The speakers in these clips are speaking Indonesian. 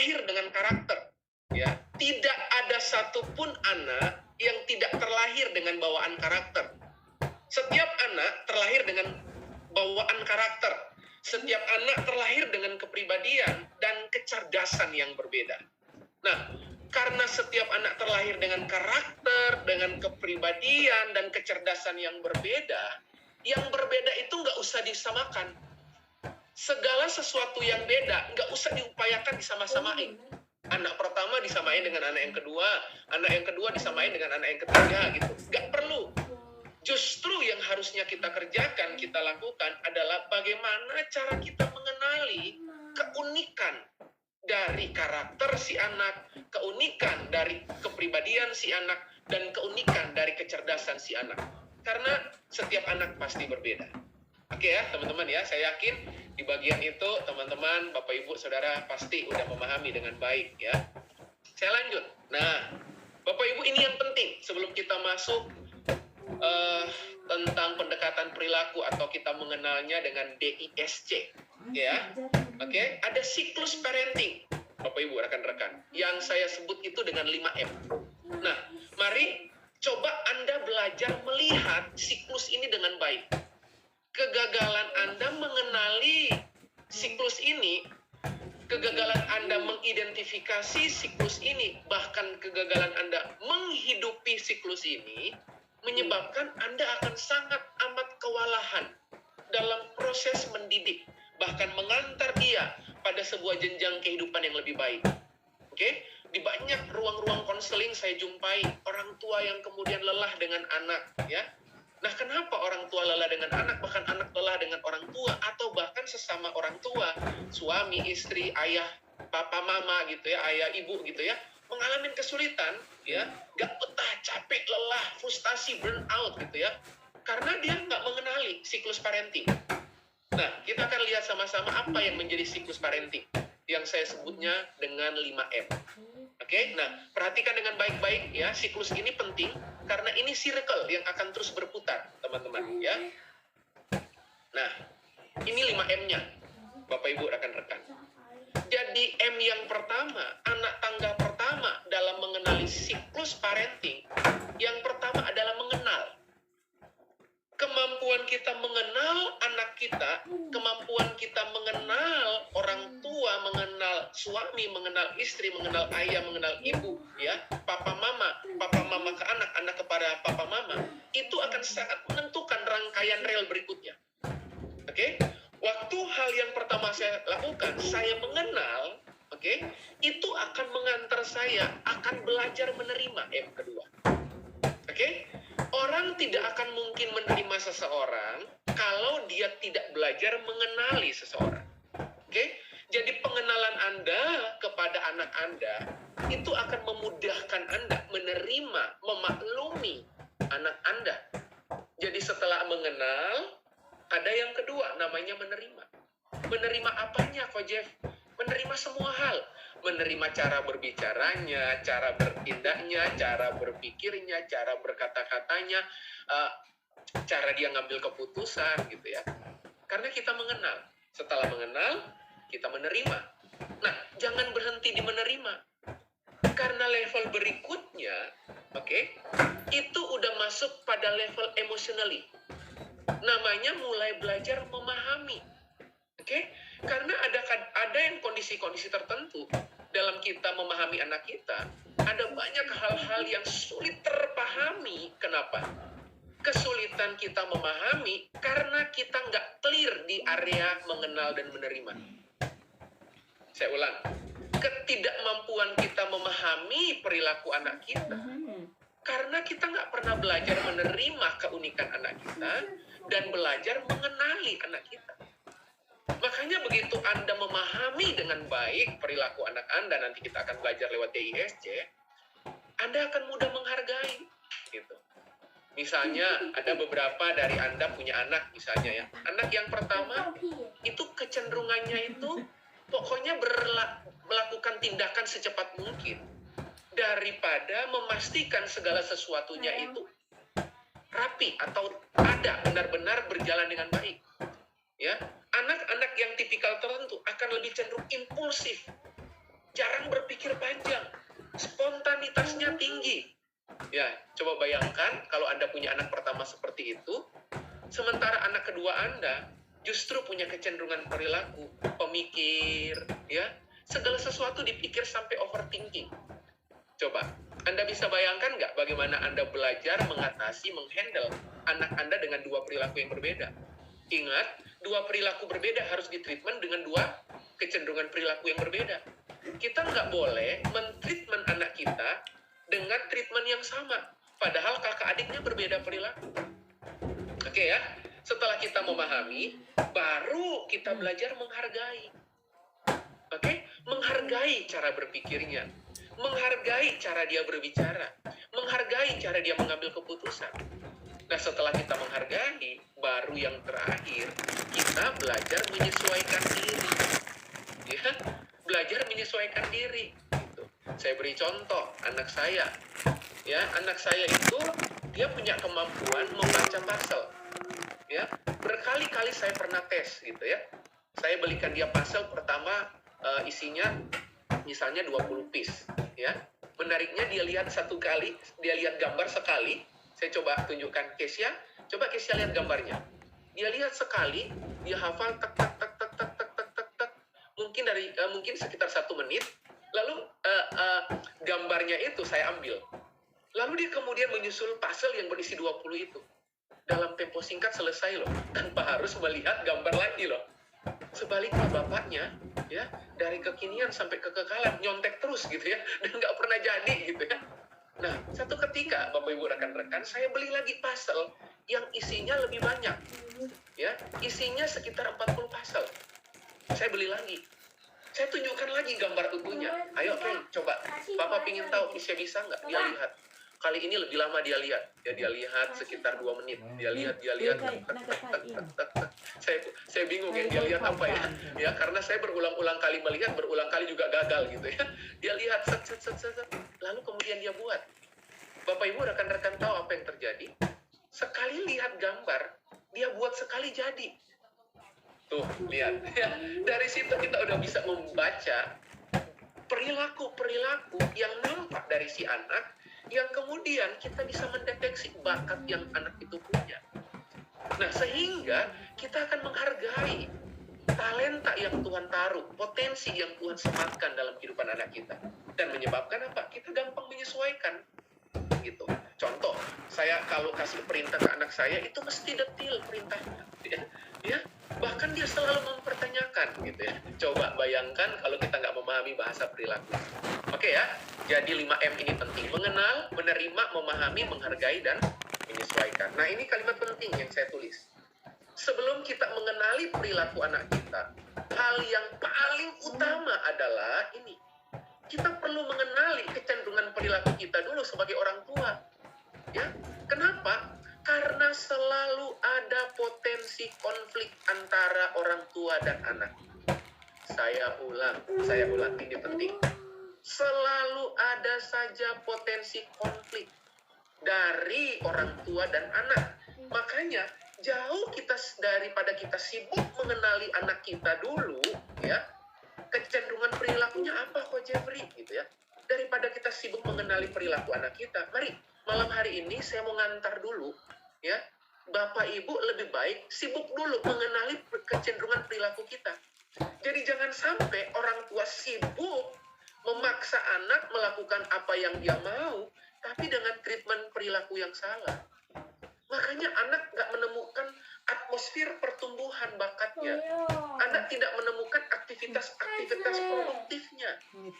terlahir dengan karakter. Ya, tidak ada satupun anak yang tidak terlahir dengan bawaan karakter. Setiap anak terlahir dengan bawaan karakter. Setiap anak terlahir dengan kepribadian dan kecerdasan yang berbeda. Nah, karena setiap anak terlahir dengan karakter, dengan kepribadian, dan kecerdasan yang berbeda itu nggak usah disamakan. Segala sesuatu yang beda nggak usah diupayakan disama-samain. Anak pertama disamain dengan anak yang kedua disamain dengan anak yang ketiga gitu. Nggak perlu. Justru yang harusnya kita kerjakan, kita lakukan adalah bagaimana cara kita mengenali keunikan dari karakter si anak, keunikan dari kepribadian si anak, dan keunikan dari kecerdasan si anak. Karena setiap anak pasti berbeda. Oke ya teman-teman ya, saya yakin di bagian itu teman-teman, Bapak Ibu, Saudara pasti udah memahami dengan baik ya. Saya lanjut. Nah, Bapak Ibu, ini yang penting sebelum kita masuk tentang pendekatan perilaku atau kita mengenalnya dengan DISC ya. Oke, ada siklus parenting Bapak Ibu rekan-rekan yang saya sebut itu dengan 5M. Nah, mari coba Anda belajar melihat siklus ini dengan baik. Kegagalan Anda mengenali siklus ini, kegagalan Anda mengidentifikasi siklus ini, bahkan kegagalan Anda menghidupi siklus ini, menyebabkan Anda akan sangat amat kewalahan dalam proses mendidik, bahkan mengantar dia pada sebuah jenjang kehidupan yang lebih baik. Oke? Di banyak ruang-ruang konseling saya jumpai orang tua yang kemudian lelah dengan anak, ya. Nah, kenapa orang tua lelah dengan anak, bahkan anak lelah dengan orang tua, atau bahkan sesama orang tua, suami, istri, ayah, papa, mama gitu ya, ayah, ibu gitu ya, mengalami kesulitan, ya, gak betah, capek, lelah, frustasi, burn out gitu ya, karena dia nggak mengenali siklus parenting. Nah, kita akan lihat sama-sama apa yang menjadi siklus parenting, yang saya sebutnya dengan 5M. Oke, nah perhatikan dengan baik-baik ya, siklus ini penting karena ini circle yang akan terus berputar, teman-teman ya. Nah, ini 5M-nya, Bapak Ibu rekan-rekan. Jadi M yang pertama, anak tangga pertama dalam mengenali siklus parenting, yang pertama adalah mengenal. Kemampuan kita mengenal anak kita, kemampuan kita mengenal orang tua, mengenal suami, mengenal istri, mengenal ayah, mengenal ibu, ya, papa mama ke anak, anak kepada papa mama, itu akan sangat menentukan rangkaian rel berikutnya. Oke? Waktu hal yang pertama saya lakukan, saya mengenal, oke, itu akan mengantar saya akan belajar menerima M kedua. Oke? Orang tidak akan mungkin menerima seseorang kalau dia tidak belajar mengenali seseorang. Oke? Jadi pengenalan Anda kepada anak Anda itu akan memudahkan Anda menerima, memaklumi anak Anda. Jadi setelah mengenal, ada yang kedua namanya menerima. Menerima apanya, Ko Jeff? Menerima semua hal. Menerima cara berbicaranya, cara bertindaknya, cara berpikirnya, cara berkata-katanya, cara dia ngambil keputusan gitu ya. Karena kita mengenal. Setelah mengenal, kita menerima. Nah, jangan berhenti di menerima. Karena level berikutnya, oke, itu udah masuk pada level emotionally. Namanya mulai belajar memahami. Oke? Karena ada yang kondisi-kondisi tertentu dalam kita memahami anak kita, ada banyak hal-hal yang sulit terpahami. Kenapa? Kesulitan kita memahami karena kita nggak clear di area mengenal dan menerima. Saya ulang. Ketidakmampuan kita memahami perilaku anak kita karena kita nggak pernah belajar menerima keunikan anak kita dan belajar mengenali anak kita. Makanya begitu Anda memahami dengan baik perilaku anak Anda, nanti kita akan belajar lewat DISC, Anda akan mudah menghargai gitu. Misalnya ada beberapa dari Anda punya anak misalnya ya. Anak yang pertama itu kecenderungannya itu pokoknya melakukan tindakan secepat mungkin daripada memastikan segala sesuatunya itu rapi atau ada benar-benar berjalan dengan baik. Ya, anak-anak yang tipikal tertentu akan lebih cenderung impulsif. jarang berpikir panjang, spontanitasnya tinggi. Ya, coba bayangkan kalau Anda punya anak pertama seperti itu, sementara anak kedua Anda justru punya kecenderungan perilaku, pemikir, ya, segala sesuatu dipikir sampai overthinking. Coba, Anda bisa bayangkan nggak bagaimana Anda belajar mengatasi, menghandle anak Anda dengan dua perilaku yang berbeda? Ingat, dua perilaku berbeda harus ditreatment dengan dua kecenderungan perilaku yang berbeda. Kita nggak boleh men-treatment anak kita dengan treatment yang sama, padahal kakak adiknya berbeda perilaku. Oke ya, setelah kita memahami, baru kita belajar menghargai. Oke, menghargai cara berpikirnya, menghargai cara dia berbicara, menghargai cara dia mengambil keputusan. Nah, setelah kita menghargai, baru yang terakhir, kita belajar menyesuaikan diri. Ya, belajar menyesuaikan diri. Gitu. Saya beri contoh, anak saya. Ya, anak saya itu, dia punya kemampuan membaca puzzle. Ya, berkali-kali saya pernah tes, gitu ya. Saya belikan dia puzzle pertama, isinya misalnya 20 piece, ya. Menariknya dia lihat satu kali, dia lihat gambar sekali. Saya coba tunjukkan Kesia, coba Kesia lihat gambarnya. Dia lihat sekali, dia hafal tek tek tek tek tek tek tek tek tek. Mungkin sekitar 1 menit. Lalu gambarnya itu saya ambil. Lalu dia kemudian menyusul puzzle yang berisi 20 itu. Dalam tempo singkat selesai loh, tanpa harus melihat gambar lagi loh. Sebaliknya bapaknya, ya, dari kekinian sampai kekekalan nyontek terus gitu ya, dan nggak pernah jadi gitu ya. Nah, satu ketika Bapak Ibu rekan-rekan, saya beli lagi puzzle yang isinya lebih banyak, ya, isinya sekitar 40 puzzle. Saya beli lagi, saya tunjukkan lagi gambar utuhnya. Ayo, Ken, coba. Papa pingin tahu bisa nggak? Dia lihat. Kali ini lebih lama dia lihat. Ya, dia lihat sekitar 2 menit. Dia lihat. Saya bingung ya, dia lihat apa ya? Ya, karena saya berulang-ulang kali melihat, berulang kali juga gagal gitu ya. Dia lihat, set. Lalu kemudian dia buat. Bapak Ibu rekan-rekan tahu apa yang terjadi? Sekali lihat gambar, dia buat sekali jadi. Tuh, lihat. Ya, dari situ kita udah bisa membaca perilaku-perilaku yang nampak dari si anak, yang kemudian kita bisa mendeteksi bakat yang anak itu punya. Nah, sehingga kita akan menghargai talenta yang Tuhan taruh, potensi yang Tuhan sematkan dalam kehidupan anak kita. Dan menyebabkan apa? Kita gampang menyesuaikan. Gitu. Contoh, saya kalau kasih perintah ke anak saya, itu mesti detail perintahnya. Ya, bahkan dia selalu mempertanyakan gitu ya. Coba bayangkan kalau kita nggak memahami bahasa perilaku. Oke ya, jadi 5M ini penting. Mengenal, menerima, memahami, menghargai, dan menyesuaikan. Nah, ini kalimat penting yang saya tulis. Sebelum kita mengenali perilaku anak kita, hal yang paling utama adalah ini. Kita perlu mengenali kecenderungan perilaku kita dulu sebagai orang tua. Ya, kenapa? Karena selalu ada potensi konflik antara orang tua dan anak. Saya ulang, ini penting. Selalu ada saja potensi konflik dari orang tua dan anak. Makanya jauh daripada kita sibuk mengenali anak kita dulu, ya, kecenderungan perilakunya apa kok Jeffrey gitu ya. Daripada kita sibuk mengenali perilaku anak kita, mari malam hari ini saya mau ngantar dulu, ya. Bapak Ibu lebih baik sibuk dulu mengenali kecenderungan perilaku kita. Jadi jangan sampai orang tua sibuk memaksa anak melakukan apa yang dia mau, tapi dengan treatment perilaku yang salah. Makanya anak nggak menemukan atmosfer pertumbuhan bakatnya. Anak tidak menemukan aktivitas produktifnya.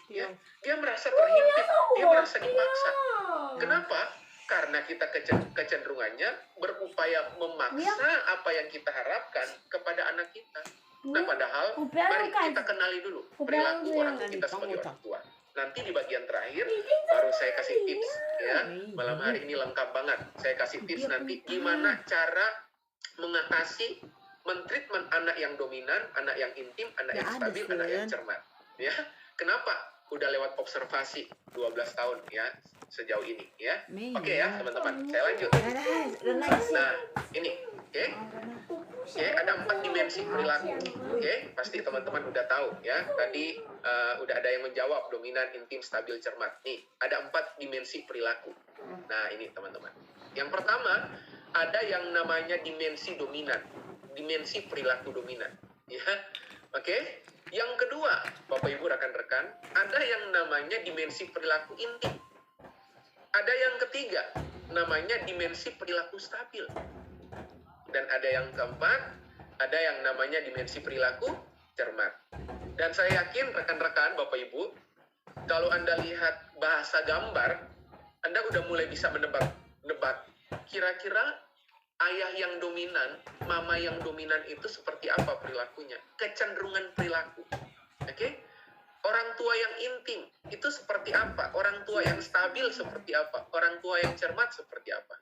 Ya, dia merasa terhimpit, dia merasa dipaksa. Kenapa? Karena kita kecenderungannya berupaya memaksa apa yang kita harapkan kepada anak kita. Nah, padahal mari kita kenali dulu perilaku orang kita sebagai orang tua. Nanti di bagian terakhir baru saya kasih tips ya. Malam hari ini lengkap banget. Saya kasih tips nanti gimana cara mengatasi, mentreatment anak yang dominan, anak yang intim, anak yang stabil, anak yang cermat. Ya. Kenapa? Udah lewat observasi 12 tahun ya sejauh ini ya. Oke ya, teman-teman. Saya lanjut. Nah, ini, oke. Oke, ada 4 dimensi perilaku. Oke, pasti teman-teman udah tahu ya. Tadi udah ada yang menjawab dominan, intim, stabil, cermat. Nih, ada 4 dimensi perilaku. Nah, ini teman-teman. Yang pertama, ada yang namanya dimensi dominan. Dimensi perilaku dominan. Ya, oke. Yang kedua, Bapak Ibu rekan-rekan, ada yang namanya dimensi perilaku intim. Ada yang ketiga, namanya dimensi perilaku stabil. Dan ada yang keempat, ada yang namanya dimensi perilaku cermat. Dan saya yakin rekan-rekan, Bapak Ibu, kalau Anda lihat bahasa gambar, Anda udah mulai bisa menebak kira-kira ayah yang dominan, mama yang dominan itu seperti apa perilakunya, kecenderungan perilaku. Oke? Orang tua yang intim itu seperti apa? Orang tua yang stabil seperti apa? Orang tua yang cermat seperti apa?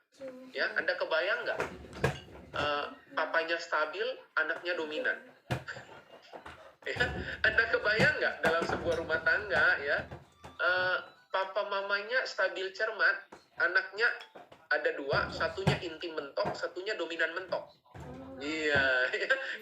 Ya, Anda kebayang nggak? Papanya stabil, anaknya dominan. Ya, Anda kebayang nggak dalam sebuah rumah tangga ya, papa mamanya stabil cermat, anaknya ada 2, satunya intim mentok, satunya dominan mentok. Iya,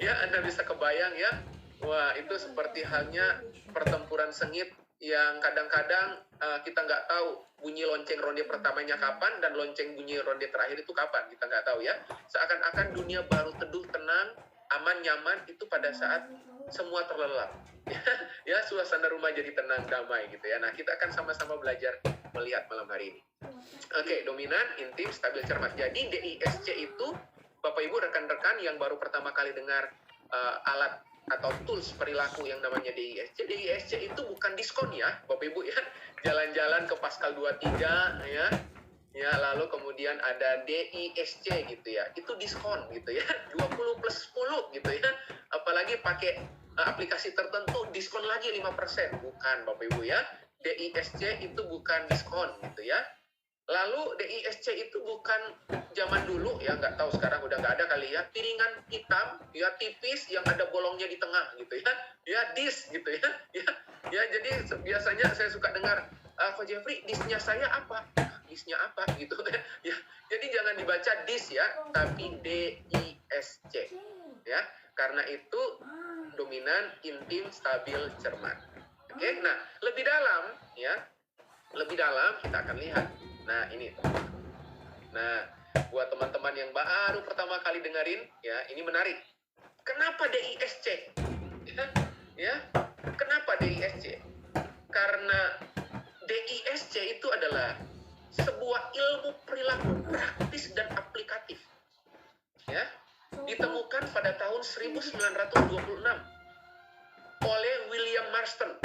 ya Anda bisa kebayang ya. Wah, itu seperti halnya pertempuran sengit yang kadang-kadang kita nggak tahu bunyi lonceng ronde pertamanya kapan dan lonceng bunyi ronde terakhir itu kapan, kita nggak tahu ya. Seakan-akan dunia baru teduh tenang, aman, nyaman itu pada saat semua terlelap. Ya, suasana rumah jadi tenang, damai gitu ya. Nah, kita akan sama-sama belajar melihat malam hari ini. Oke, dominan, intim, stabil, cermat. Jadi DISC itu, Bapak Ibu rekan-rekan yang baru pertama kali dengar alat atau tools perilaku yang namanya DISC. DISC itu bukan diskon ya, Bapak Ibu ya. Jalan-jalan ke Pascal 23 ya. Ya, lalu kemudian ada DISC gitu ya. Itu diskon gitu ya. 20 plus 10 gitu ya. Apalagi pakai aplikasi tertentu diskon lagi 5%. Bukan Bapak Ibu ya. DISC itu bukan diskon gitu ya. Lalu DISC itu bukan zaman dulu ya, nggak tahu sekarang udah nggak ada kali ya, piringan hitam ya tipis yang ada bolongnya di tengah gitu ya, ya disk gitu ya, ya jadi biasanya saya suka dengar, Ko Jeffrey disknya saya apa, disknya apa gitu ya, jadi jangan dibaca disk ya, tapi DISC ya, karena itu dominan, intim, stabil, cermat. Oke, nah lebih dalam ya, lebih dalam kita akan lihat. Nah, ini. Nah, buat teman-teman yang baru pertama kali dengerin, ya, ini menarik. Kenapa DISC? Ya, kenapa DISC? Karena DISC itu adalah sebuah ilmu perilaku praktis dan aplikatif. Ya, ditemukan pada tahun 1926 oleh William Marston,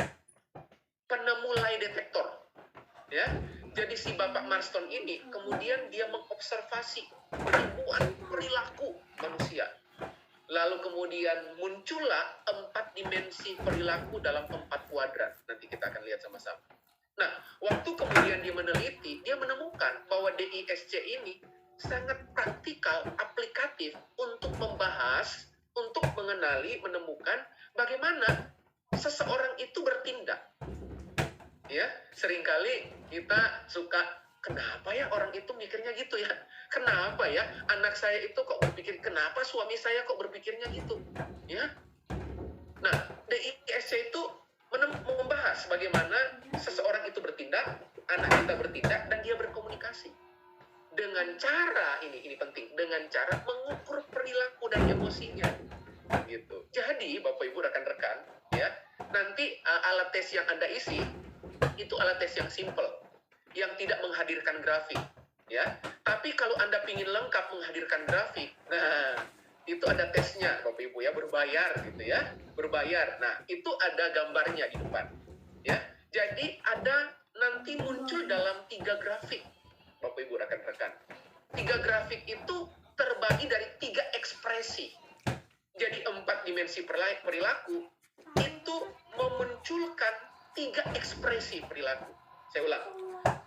penemu lie detector. Ya, jadi si Bapak Marston ini kemudian dia mengobservasi ribuan perilaku manusia. Lalu kemudian muncullah 4 dimensi perilaku dalam 4 kuadran. Nanti kita akan lihat sama-sama. Nah, waktu kemudian dia meneliti, dia menemukan bahwa DISC ini sangat praktikal, aplikatif untuk membahas, untuk mengenali, menemukan bagaimana seseorang itu bertindak. Ya, seringkali kita suka, kenapa ya orang itu mikirnya gitu ya? Kenapa ya anak saya itu kok berpikir, kenapa suami saya kok berpikirnya gitu? Ya. Nah, DISC itu membahas bagaimana seseorang itu bertindak, anak kita bertindak, dan dia berkomunikasi. Dengan cara, ini penting, dengan cara mengukur perilaku dan emosinya. Gitu. Jadi, Bapak Ibu rekan-rekan, ya, nanti alat tes yang Anda isi, itu alat tes yang simple, yang tidak menghadirkan grafik, ya. Tapi kalau Anda ingin lengkap menghadirkan grafik, nah itu ada tesnya, Bapak Ibu ya, berbayar gitu ya, berbayar. Nah itu ada gambarnya di depan, ya. Jadi ada nanti muncul dalam 3 grafik, Bapak Ibu rekan-rekan. 3 grafik itu terbagi dari 3 ekspresi. Jadi 4 dimensi perilaku itu memunculkan 3 ekspresi perilaku. Saya ulang.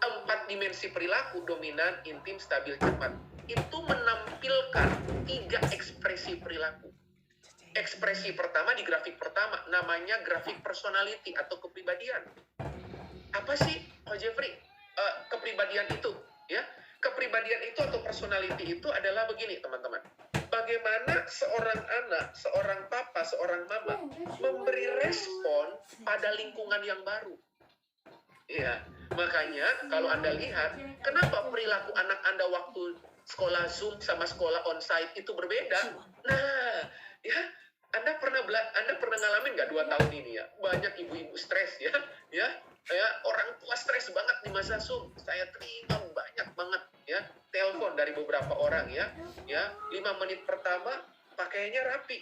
4 dimensi perilaku, dominan, intim, stabil, cermat, itu menampilkan 3 ekspresi perilaku. Ekspresi pertama di grafik pertama namanya grafik personality atau kepribadian. Apa sih, Ko Jeffrey, kepribadian itu? Ya, kepribadian itu atau personality itu adalah begini, teman-teman. bagaimana seorang anak, seorang papa, seorang mama memberi respon pada lingkungan yang baru. Ya, makanya kalau Anda lihat, kenapa perilaku anak Anda waktu sekolah Zoom sama sekolah onsite itu berbeda? Nah, ya, Anda pernah ngalamin nggak 2 tahun ini ya? Banyak ibu-ibu stres ya, orang tua stres banget di masa Zoom. Saya terima banyak banget ya telepon dari beberapa orang ya, 5 menit pertama pakainya rapi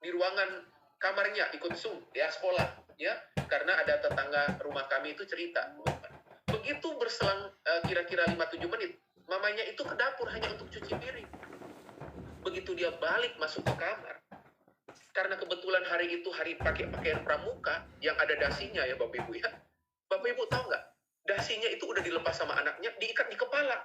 di ruangan kamarnya ikut Zoom ya sekolah ya, karena ada tetangga rumah kami itu cerita. Begitu berselang kira-kira 5-7 menit, mamanya itu ke dapur hanya untuk cuci piring. Begitu dia balik masuk ke kamar, karena kebetulan hari itu hari pakai pakaian pramuka yang ada dasinya ya Bapak Ibu ya. Bapak Ibu tahu nggak? Dasinya itu udah dilepas sama anaknya, diikat di kepala.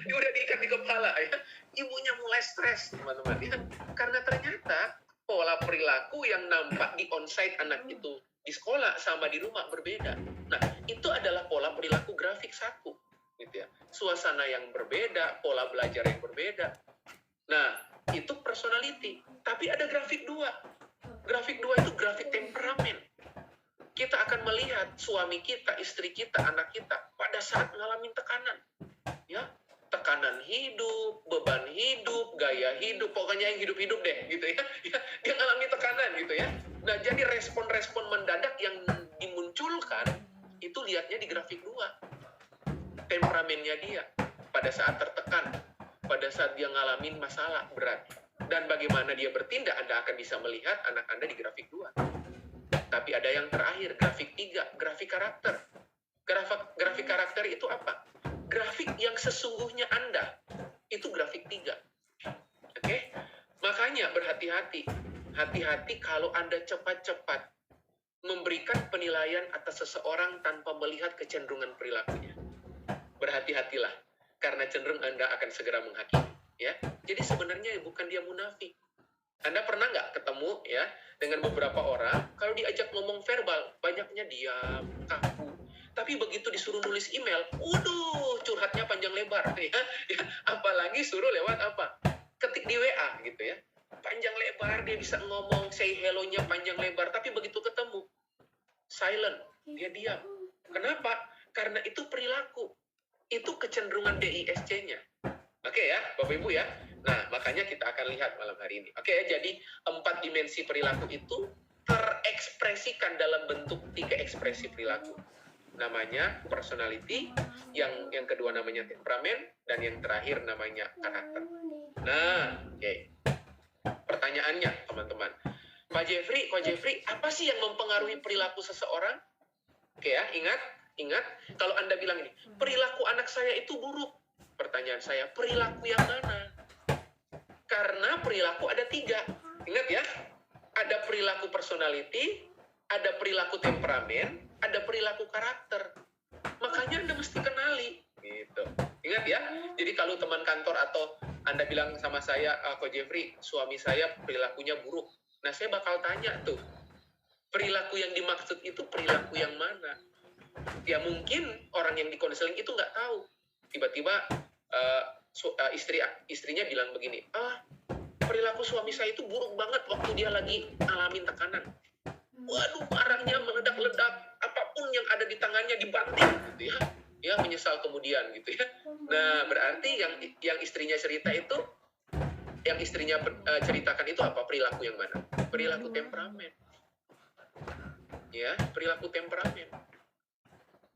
Dia udah diikat di kepala ya. Ibunya mulai stres teman-teman ya. Karena ternyata pola perilaku yang nampak di onsite anak itu di sekolah sama di rumah berbeda. Nah, itu adalah pola perilaku grafik 1 gitu ya. Suasana yang berbeda, pola belajar yang berbeda. Nah, itu personality. Tapi ada grafik 2. Grafik 2 itu grafik temperamen. Kita akan melihat suami kita, istri kita, anak kita pada saat ngalamin tekanan. Ya, tekanan hidup, beban hidup, gaya hidup, pokoknya yang hidup-hidup deh gitu ya. Dia ngalami tekanan gitu ya. Nah, jadi respon-respon mendadak yang dimunculkan itu lihatnya di grafik 2. Temperamennya dia pada saat tertekan, pada saat dia ngalamin masalah berat. Dan bagaimana dia bertindak, Anda akan bisa melihat anak Anda di grafik 2. Tapi ada yang terakhir, grafik 3, grafik karakter. Grafik karakter itu apa? Grafik yang sesungguhnya Anda, itu grafik 3. Oke? Makanya berhati-hati. Hati-hati kalau Anda cepat-cepat memberikan penilaian atas seseorang tanpa melihat kecenderungan perilakunya. Berhati-hatilah, karena cenderung Anda akan segera menghakimi. Ya, jadi sebenarnya bukan dia munafik. Anda pernah nggak ketemu ya dengan beberapa orang, kalau diajak ngomong verbal, banyaknya diam, kaku. Tapi begitu disuruh nulis email, waduh, curhatnya panjang lebar. Ya, apalagi suruh lewat apa? Ketik di WA gitu ya. Panjang lebar, dia bisa ngomong, say hello-nya panjang lebar. Tapi begitu ketemu, silent, dia diam. Kenapa? Karena itu perilaku. Itu kecenderungan DISC-nya. Oke ya, Bapak Ibu ya. Nah, makanya kita akan lihat malam hari ini. Oke ya, jadi 4 dimensi perilaku itu terekspresikan dalam bentuk 3 ekspresi perilaku. Namanya personality, yang kedua namanya temperamen, dan yang terakhir namanya karakter. Nah, oke. Pertanyaannya, teman-teman. Pak Jeffrey, apa sih yang mempengaruhi perilaku seseorang? Oke ya, ingat, kalau Anda bilang ini, perilaku anak saya itu buruk. Pertanyaan saya, perilaku yang mana? Karena perilaku ada 3. Ingat ya, ada perilaku personality, ada perilaku temperamen, ada perilaku karakter. Makanya Anda mesti kenali. Gitu. Ingat ya, jadi kalau teman kantor atau Anda bilang sama saya, Ko Jeffrey, suami saya perilakunya buruk. Nah, saya bakal tanya tuh, perilaku yang dimaksud itu perilaku yang mana? Ya mungkin orang yang di konseling itu nggak tahu. Tiba-tiba istrinya bilang begini, perilaku suami saya itu buruk banget waktu dia lagi ngalamin tekanan. Waduh, marahnya meledak-ledak, apapun yang ada di tangannya dibanting gitu ya. Ya, menyesal kemudian gitu ya. Nah, berarti yang istrinya cerita itu, yang istrinya ceritakan itu apa? Perilaku yang mana? Perilaku temperamen. Ya, perilaku temperamen.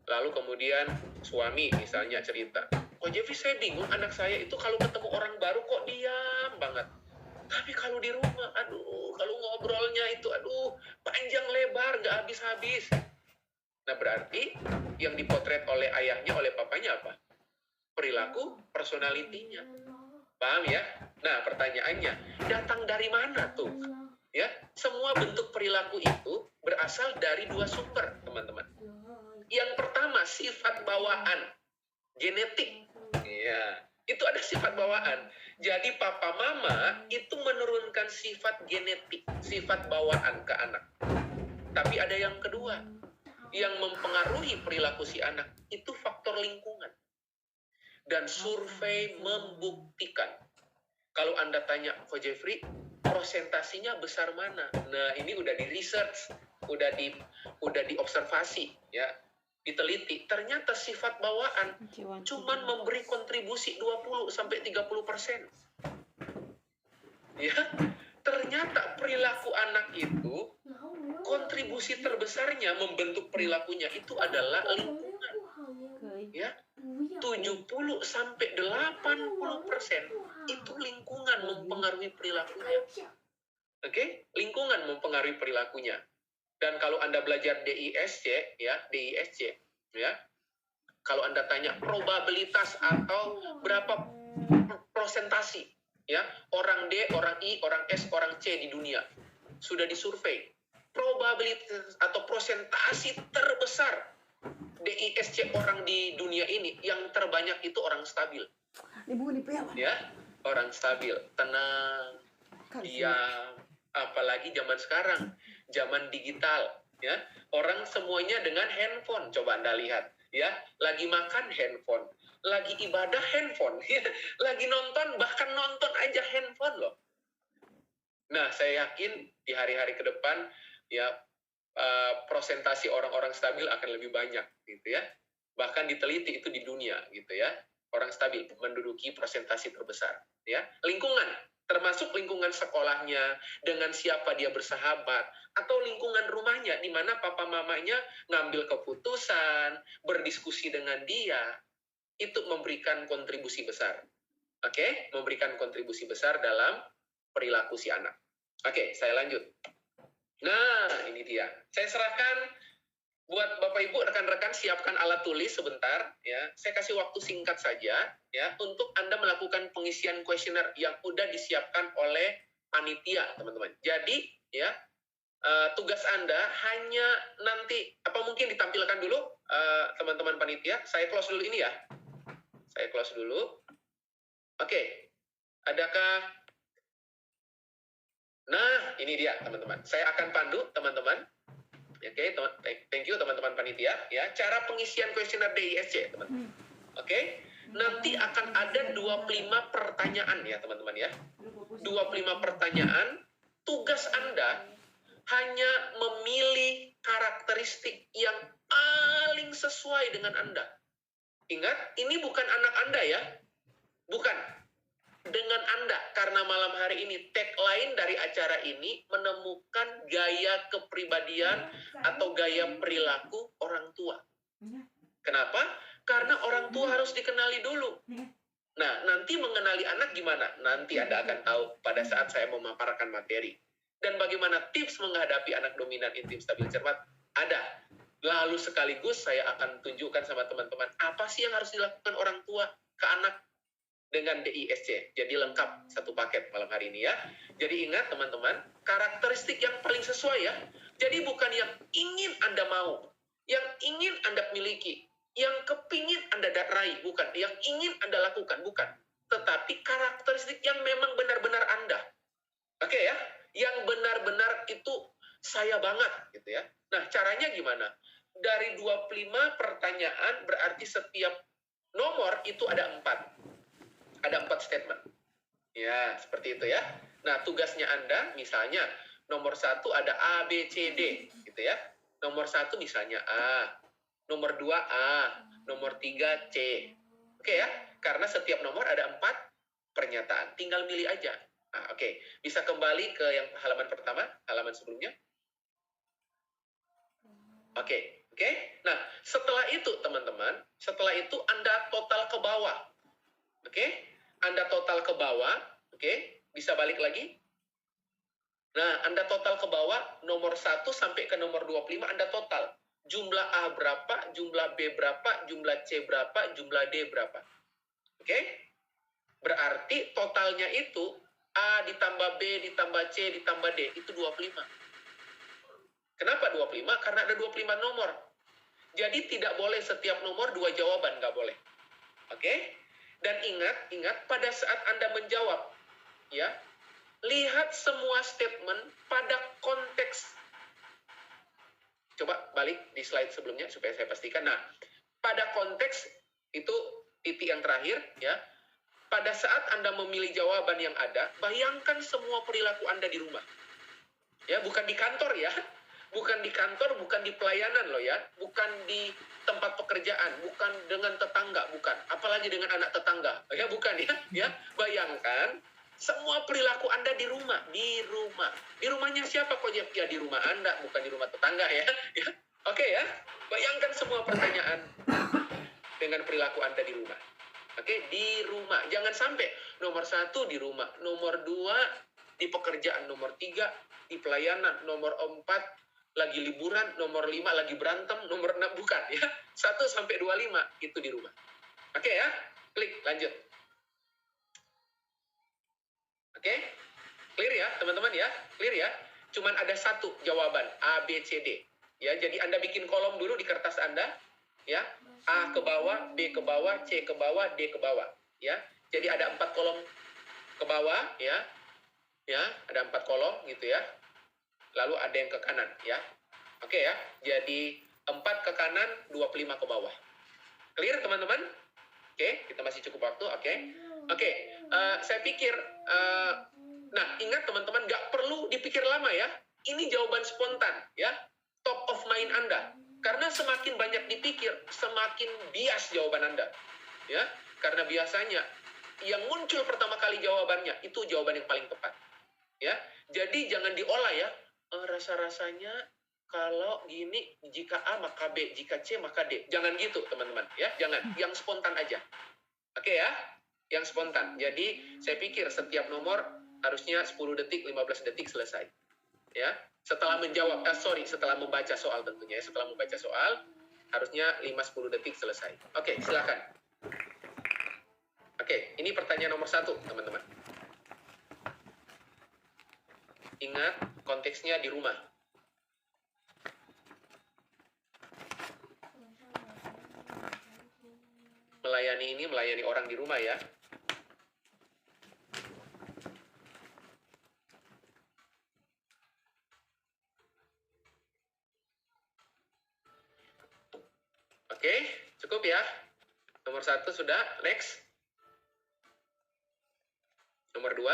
Lalu kemudian suami misalnya cerita, "Oh Jeffrey, saya bingung, anak saya itu kalau ketemu orang baru kok diam banget. Tapi kalau di rumah, kalau ngobrolnya itu, panjang lebar, nggak habis-habis." Nah, berarti yang dipotret oleh ayahnya, oleh papanya apa? Perilaku, personalitinya. Paham ya? Nah, pertanyaannya, datang dari mana tuh? Ya, semua bentuk perilaku itu berasal dari 2 sumber, teman-teman. Yang pertama, sifat bawaan, genetik. Ya, itu ada sifat bawaan. Jadi papa mama itu menurunkan sifat genetik, sifat bawaan ke anak. Tapi ada yang kedua, yang mempengaruhi perilaku si anak, itu faktor lingkungan. Dan survei membuktikan Kalau Anda tanya Ko Jeffrey, prosentasinya besar mana? Nah, ini udah di research, udah diobservasi, ya, diteliti. Ternyata sifat bawaan cuman memberi kontribusi 20-30%. Ya, ternyata perilaku anak itu kontribusi terbesarnya membentuk perilakunya itu adalah lingkungan. Ya, 70-80% itu lingkungan mempengaruhi perilakunya. Oke, lingkungan mempengaruhi perilakunya. Dan kalau Anda belajar DISC, ya, kalau Anda tanya probabilitas atau berapa prosentasi, ya, orang D, orang I, orang S, orang C di dunia sudah disurvei. Probabilitas atau prosentasi terbesar DISC orang di dunia ini yang terbanyak itu orang stabil. Ya, orang stabil, tenang, diam. Apalagi zaman sekarang, zaman digital, ya, orang semuanya dengan handphone. Coba Anda lihat, ya, lagi makan handphone, lagi ibadah handphone, ya, lagi nonton, bahkan nonton aja handphone loh. Nah, saya yakin di hari-hari ke depan, ya, prosentasi orang-orang stabil akan lebih banyak, gitu ya. Bahkan diteliti itu di dunia, gitu ya. Orang stabil menduduki prosentasi terbesar, ya. Lingkungan, termasuk lingkungan sekolahnya, dengan siapa dia bersahabat, atau lingkungan rumahnya, di mana papa mamanya ngambil keputusan, berdiskusi dengan dia, itu memberikan kontribusi besar. Oke, memberikan kontribusi besar dalam perilaku si anak. Oke, saya lanjut. Nah, ini dia. Saya serahkan buat Bapak Ibu, rekan-rekan, siapkan alat tulis sebentar, ya. Saya kasih waktu singkat saja, ya, untuk Anda melakukan pengisian kuesioner yang udah disiapkan oleh panitia, teman-teman. Jadi, ya, tugas Anda hanya nanti, apa mungkin ditampilkan dulu, teman-teman panitia. Saya close dulu ini ya. Saya close dulu. Oke, adakah? Nah, ini dia, teman-teman. Saya akan pandu, teman-teman. Oke, thank you teman-teman panitia. Ya, cara pengisian kuesioner DISC, teman-teman. Oke, nanti akan ada 25 pertanyaan ya, teman-teman ya. 25 pertanyaan. Tugas Anda hanya memilih karakteristik yang paling sesuai dengan Anda. Ingat, ini bukan anak Anda ya. Bukan. Dengan Anda, karena malam hari ini tagline dari acara ini menemukan gaya kepribadian atau gaya perilaku orang tua. Kenapa? Karena orang tua harus dikenali dulu. Nah, nanti mengenali anak gimana? Nanti Anda akan tahu pada saat saya memaparkan materi. Dan bagaimana tips menghadapi anak dominan intim stabil cermat? Ada. Lalu sekaligus saya akan tunjukkan sama teman-teman apa sih yang harus dilakukan orang tua ke anak dengan DISC. Jadi lengkap satu paket malam hari ini ya. Jadi ingat teman-teman, karakteristik yang paling sesuai ya. Jadi bukan yang ingin Anda mau, yang ingin Anda miliki, yang kepingin Anda raih, bukan. Yang ingin Anda lakukan, bukan. Tetapi karakteristik yang memang benar-benar Anda. Oke ya, yang benar-benar itu saya banget gitu ya. Nah, caranya gimana? Dari 25 pertanyaan berarti setiap nomor itu ada 4. Ada 4 statement. Ya, seperti itu ya. Nah, tugasnya Anda, misalnya, nomor 1 ada A, B, C, D. Gitu ya. Nomor 1 misalnya A. Nomor 2 A. Nomor 3 C. Oke ya. Karena setiap nomor ada 4 pernyataan. Tinggal milih aja. Nah, oke. Bisa kembali ke yang halaman pertama, halaman sebelumnya. Oke. Oke. Nah, setelah itu, teman-teman, setelah itu Anda total ke bawah. Oke. Anda total ke bawah, oke, bisa balik lagi. Nah, Anda total ke bawah, nomor 1 sampai ke nomor 25, Anda total. Jumlah A berapa, jumlah B berapa, jumlah C berapa, jumlah D berapa. Oke? Berarti totalnya itu A ditambah B ditambah C ditambah D, itu 25. Kenapa 25? Karena ada 25 nomor. Jadi tidak boleh setiap nomor 2 jawaban, nggak boleh. Oke? Dan ingat pada saat Anda menjawab, ya, lihat semua statement pada konteks. Coba balik di slide sebelumnya supaya saya pastikan. Nah, pada konteks itu titik yang terakhir, ya. pada saat Anda memilih jawaban yang ada, bayangkan semua perilaku Anda di rumah. Ya, bukan di kantor ya. Bukan di kantor, bukan di pelayanan loh ya. Bukan di tempat pekerjaan, bukan dengan tetangga, bukan. Apalagi dengan anak tetangga. Ya, bukan ya. Ya, bayangkan semua perilaku Anda di rumah, di rumah. Di rumahnya siapa kok ya? Ya di rumah Anda, bukan di rumah tetangga ya. Ya. Oke ya. Bayangkan semua pertanyaan dengan perilaku Anda di rumah. Oke, di rumah. Jangan sampai nomor 1 di rumah, nomor 2 di pekerjaan, nomor 3 di pelayanan, nomor 4 lagi liburan, nomor 5 lagi berantem, nomor 6 bukan ya. 1 sampai 25 itu di rumah. Oke ya, klik lanjut. Oke, clear ya teman-teman ya, clear ya. Cuman ada satu jawaban A, B, C, D. Ya, jadi Anda bikin kolom dulu di kertas Anda, ya. A ke bawah, B ke bawah, C ke bawah, D ke bawah, ya. Jadi ada 4 kolom ke bawah, ya. Ya, ada 4 kolom gitu ya. Lalu ada yang ke kanan, ya. Oke ya. Jadi 4 ke kanan, 25 ke bawah. Clear teman-teman? Oke, kita masih cukup waktu, oke. Oke, saya pikir nah, ingat teman-teman, nggak perlu dipikir lama ya. Ini jawaban spontan, ya. Top of mind Anda. Karena semakin banyak dipikir, semakin bias jawaban Anda. Ya, karena biasanya yang muncul pertama kali jawabannya, itu jawaban yang paling tepat. Ya, jadi jangan diolah ya. Rasa-rasanya kalau gini, jika A maka B, jika C maka D. Jangan gitu, teman-teman. Ya, jangan. Yang spontan aja. Oke ya, yang spontan. Jadi, saya pikir setiap nomor harusnya 10 detik, 15 detik selesai. Ya, setelah menjawab, setelah membaca soal tentunya. Setelah membaca soal, harusnya 5-10 detik selesai. Oke, silakan. Oke, ini pertanyaan nomor 1, teman-teman. Ingat, konteksnya di rumah. Melayani ini, melayani orang di rumah ya. Oke, cukup ya. Nomor 1 sudah, next. Nomor 2.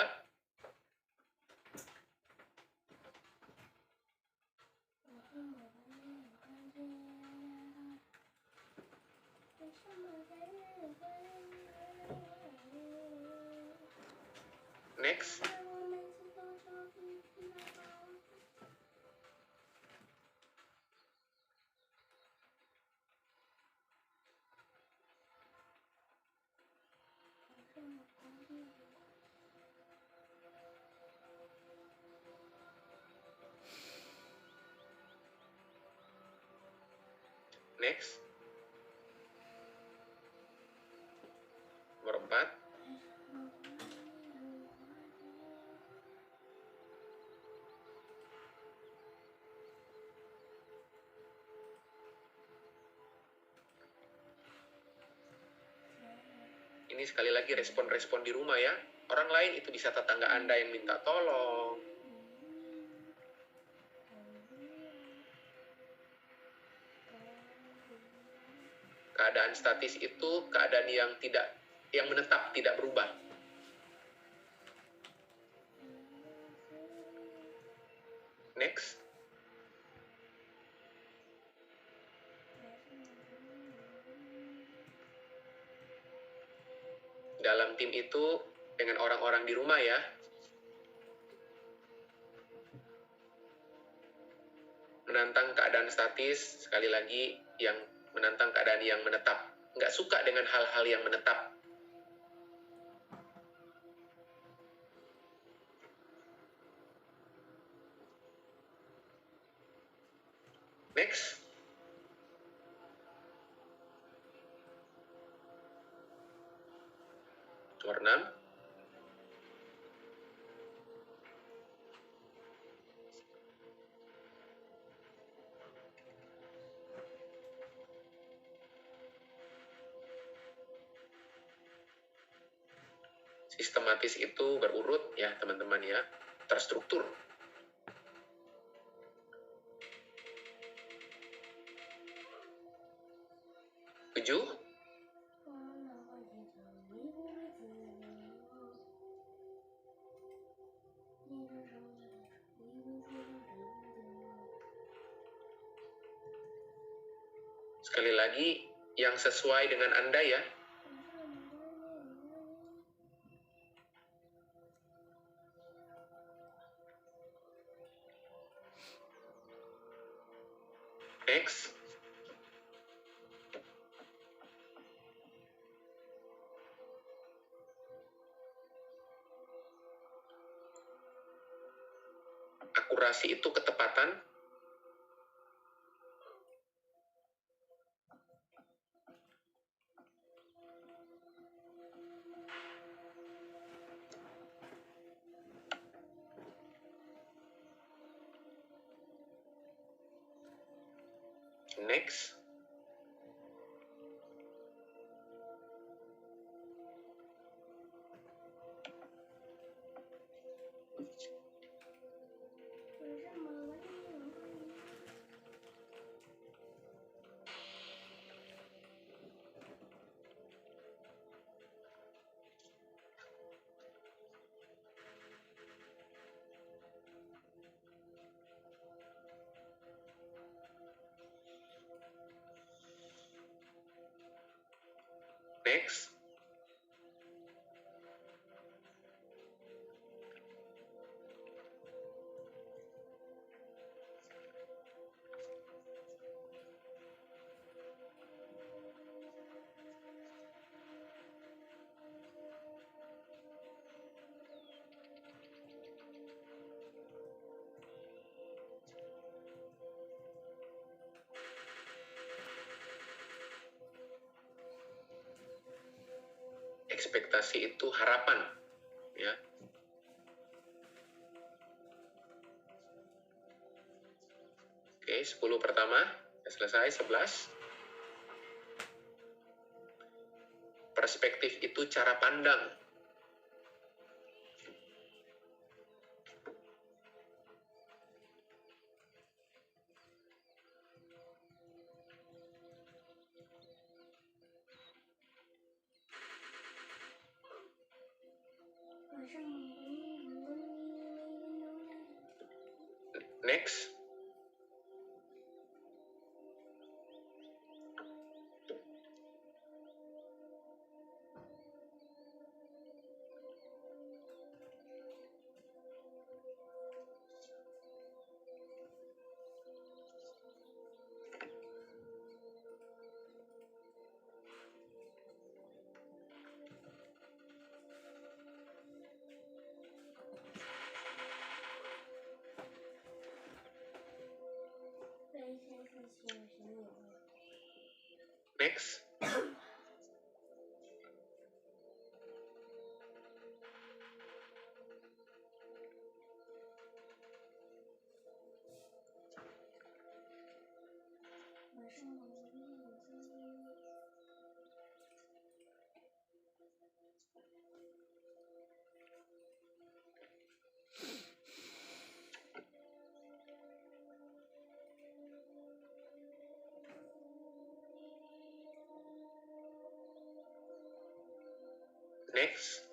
Next. Next. Nomor 4. Ini sekali lagi respon-respon di rumah ya. Orang lain itu bisa tetangga Anda yang minta tolong. Keadaan statis itu keadaan yang menetap, tidak berubah. Next. Dalam tim itu dengan orang-orang di rumah ya. Menantang keadaan statis, sekali lagi, yang menantang keadaan yang menetap. Nggak suka dengan hal-hal yang menetap. Next. Nomor 6. Sistematis itu berurut ya teman-teman ya, terstruktur. 7. Sekali lagi, yang sesuai dengan Anda ya. Next. Akurasi itu ketepatan. Next. Next. Ekspektasi itu harapan, ya. Oke, 10 pertama, selesai. 11. Perspektif itu cara pandang. Next. Next. Next.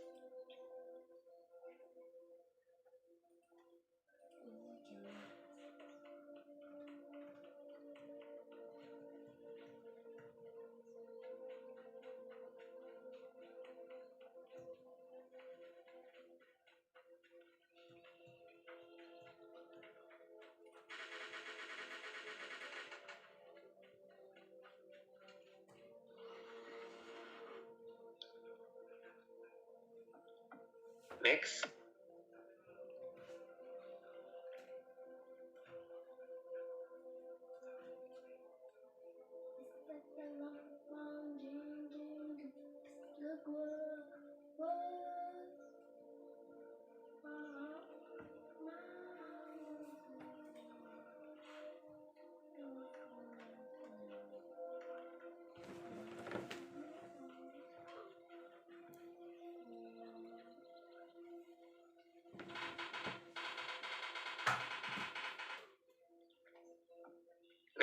Next.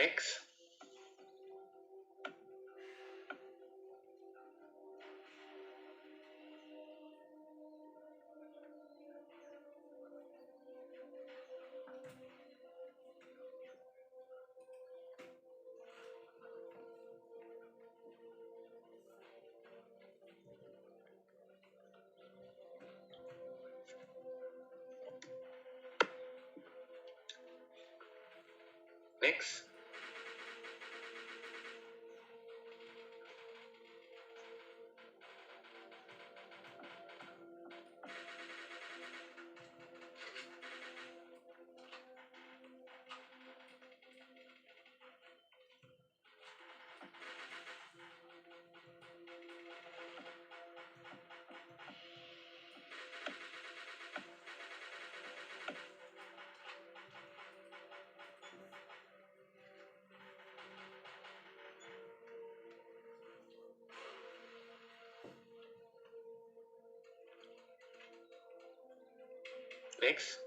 Next. Next. Next.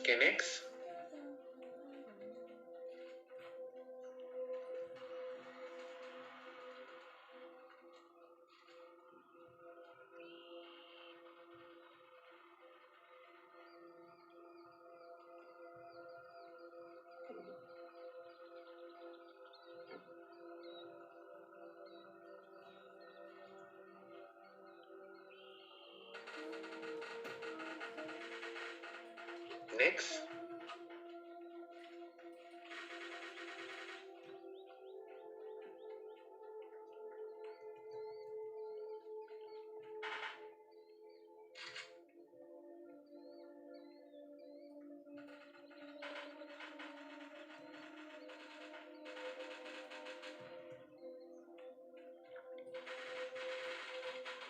Okay, next. Next.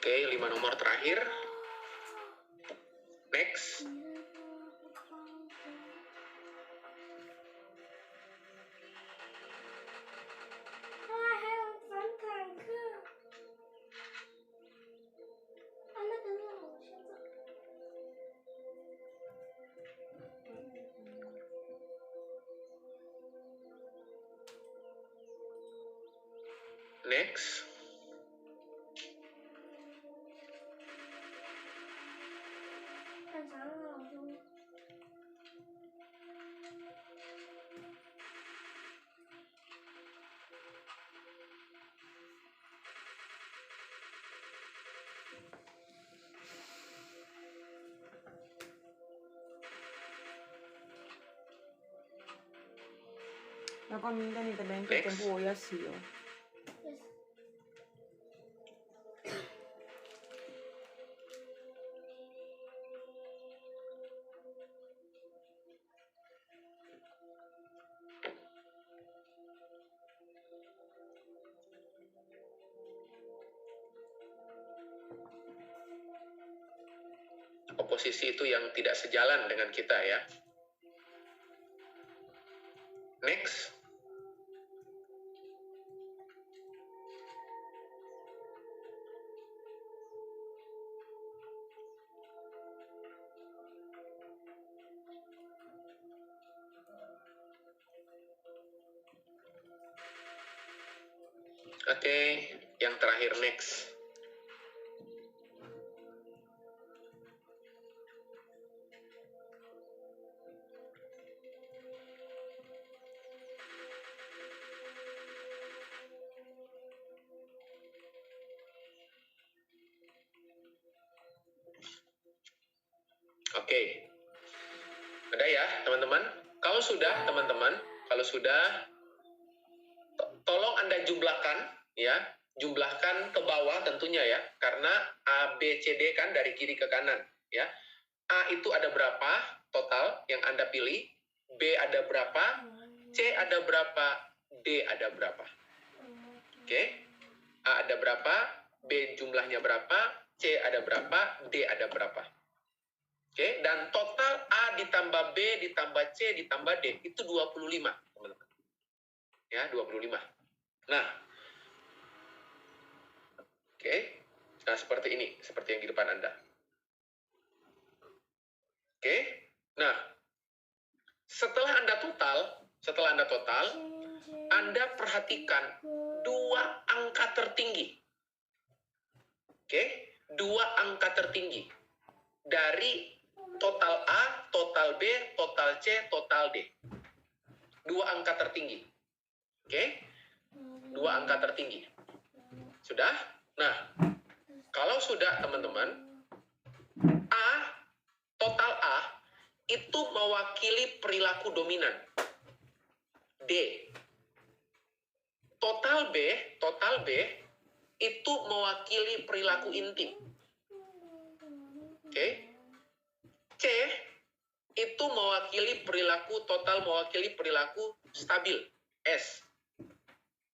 Oke, 5 nomor terakhir. Next. Next. Nó con Danny también que Next. tiempo voy así. Oposisi itu yang tidak sejalan dengan kita ya. Next. Oke, yang terakhir next. Oke. Ada ya, teman-teman? Kalau sudah, teman-teman, tolong Anda jumlahkan ya, jumlahkan ke bawah tentunya ya, karena A, B, C, D kan dari kiri ke kanan ya. A itu ada berapa total yang Anda pilih, B ada berapa, C ada berapa, D ada berapa. Oke? A ada berapa, B jumlahnya berapa, C ada berapa, D ada berapa. Oke, dan total A ditambah B ditambah C ditambah D itu 25, teman-teman. Ya, 25. Nah, oke. Nah, seperti ini, seperti yang di depan Anda. Oke. Nah, setelah Anda total, Anda perhatikan dua angka tertinggi. Oke, dua angka tertinggi dari total A, total B, total C, total D. Dua angka tertinggi. Oke? Dua angka tertinggi. Sudah? Nah, kalau sudah teman-teman, total A itu mewakili perilaku dominan. D. Total B itu mewakili perilaku intim. Oke? C itu mewakili perilaku stabil. S.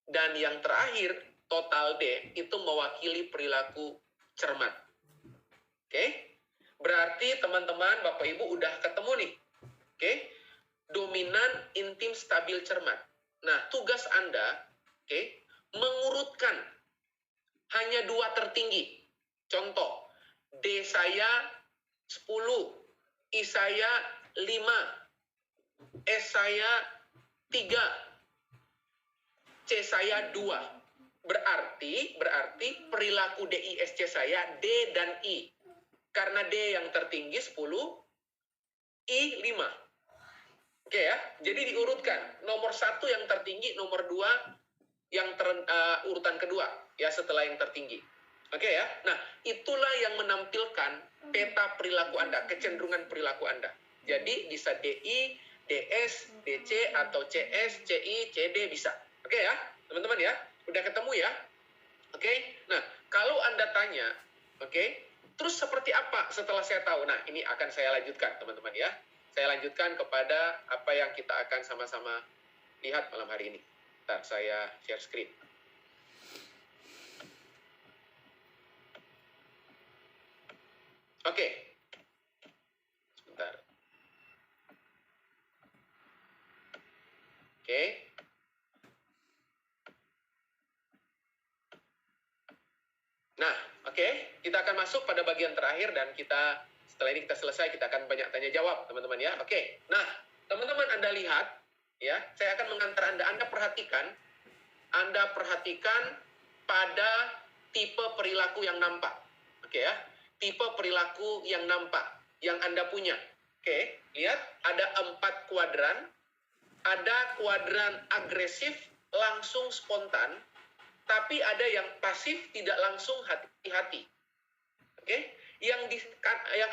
Dan yang terakhir, total D itu mewakili perilaku cermat. Oke? Berarti teman-teman, Bapak Ibu udah ketemu nih. Oke? Dominan, intim, stabil, cermat. Nah, tugas Anda, mengurutkan hanya dua tertinggi. Contoh, D saya 10, I saya 5, S saya 3, C saya 2. Berarti perilaku DISC saya D dan I. Karena D yang tertinggi 10, I 5. Oke ya, jadi diurutkan. Nomor 1 yang tertinggi, nomor 2 yang urutan kedua, ya setelah yang tertinggi. Oke ya, nah itulah yang menampilkan peta perilaku Anda, kecenderungan perilaku Anda. Jadi bisa DI, DS, DC, atau CS, CI, CD bisa. Oke ya, teman-teman ya, udah ketemu ya? Oke, nah kalau Anda tanya, terus seperti apa setelah saya tahu? Nah, ini akan saya lanjutkan, teman-teman ya. Saya lanjutkan kepada apa yang kita akan sama-sama lihat malam hari ini. Bentar, saya share screen. Oke. Sebentar. Oke. Nah, kita akan masuk pada bagian terakhir dan setelah ini kita selesai, kita akan banyak tanya jawab, teman-teman ya. Oke. Nah, teman-teman Anda lihat ya, saya akan mengantar Anda perhatikan pada tipe perilaku yang nampak. Oke ya. Tipe perilaku yang nampak yang Anda punya. Oke, lihat ada 4 kuadran. Ada kuadran agresif, langsung spontan, tapi ada yang pasif, tidak langsung hati-hati. Oke, yang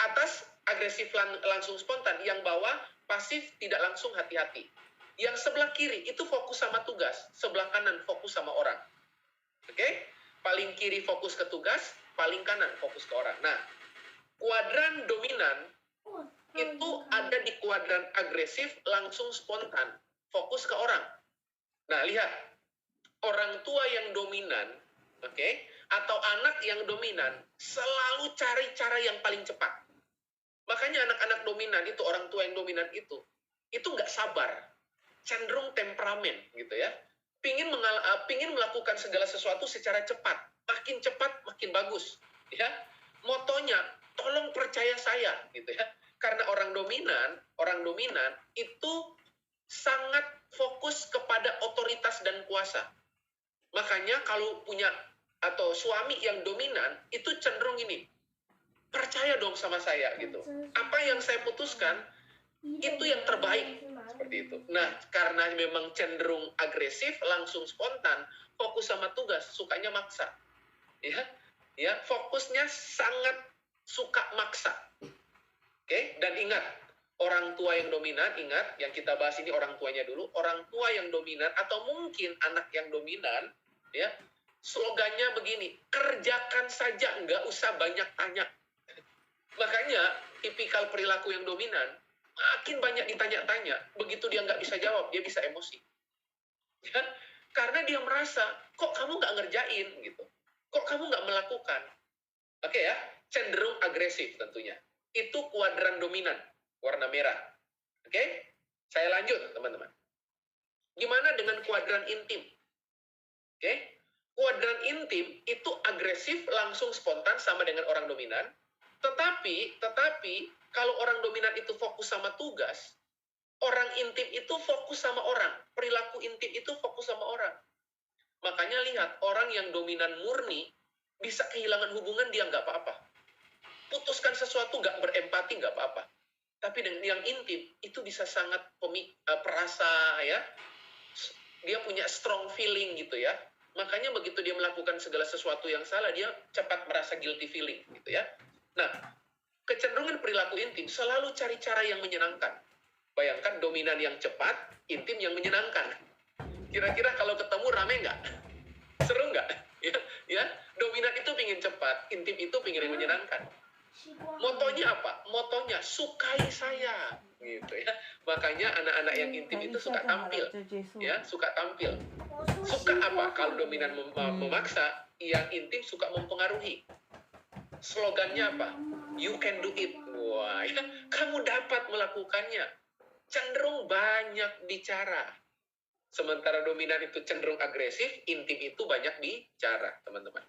atas agresif langsung spontan, yang bawah pasif, tidak langsung hati-hati. Yang sebelah kiri itu fokus sama tugas, sebelah kanan fokus sama orang. Oke, paling kiri fokus ke tugas, paling kanan fokus ke orang. Nah, kuadran dominan itu ada di kuadran agresif, langsung spontan, fokus ke orang. Nah, lihat, orang tua yang dominan, atau anak yang dominan, selalu cari cara yang paling cepat. Makanya anak-anak dominan itu, orang tua yang dominan itu nggak sabar, cenderung temperamen, gitu ya. Pingin melakukan segala sesuatu secara cepat, makin bagus, ya. Motonya, tolong percaya saya, gitu ya. Karena orang dominan itu sangat fokus kepada otoritas dan kuasa. Makanya kalau punya atau suami yang dominan itu cenderung ini, percaya dong sama saya gitu. Apa yang saya putuskan itu yang terbaik, seperti itu. Nah, karena memang cenderung agresif, langsung spontan, fokus sama tugas, sukanya maksa. Ya, fokusnya sangat suka maksa. Dan ingat, orang tua yang dominan, ingat, yang kita bahas ini orang tuanya dulu, orang tua yang dominan, atau mungkin anak yang dominan, ya, slogannya begini, kerjakan saja, nggak usah banyak tanya. Makanya, tipikal perilaku yang dominan, makin banyak ditanya-tanya, begitu dia nggak bisa jawab, dia bisa emosi. Ya, karena dia merasa, kok kamu nggak ngerjain, gitu. Kok kamu nggak melakukan? Oke ya, cenderung agresif tentunya. Itu kuadran dominan, warna merah. Oke? Saya lanjut, teman-teman. Gimana dengan kuadran intim? Kuadran intim itu agresif, langsung spontan, sama dengan orang dominan. Tetapi kalau orang dominan itu fokus sama tugas, orang intim itu fokus sama orang. Perilaku intim itu fokus sama orang. Makanya lihat, orang yang dominan murni bisa kehilangan hubungan, dia nggak apa-apa. Putuskan sesuatu, nggak berempati, nggak apa-apa. Tapi dengan yang intim, itu bisa sangat perasa, ya. Dia punya strong feeling gitu ya. Makanya begitu dia melakukan segala sesuatu yang salah, dia cepat merasa guilty feeling gitu ya. Nah, kecenderungan perilaku intim selalu cari cara yang menyenangkan. Bayangkan dominan yang cepat, intim yang menyenangkan. Kira-kira kalau ketemu rame nggak? Seru nggak? Ya, dominan itu pingin cepat, intim itu pingin yang menyenangkan. Motonya apa? Motonya sukai saya, gitu ya. Makanya anak-anak yang intim itu suka tampil, ya, suka tampil. Suka apa? Kalau dominan memaksa, yang intim suka mempengaruhi. Slogannya apa? You can do it. Wah, ya, kamu dapat melakukannya. Cenderung banyak bicara. Sementara dominan itu cenderung agresif, intim itu banyak bicara, teman-teman.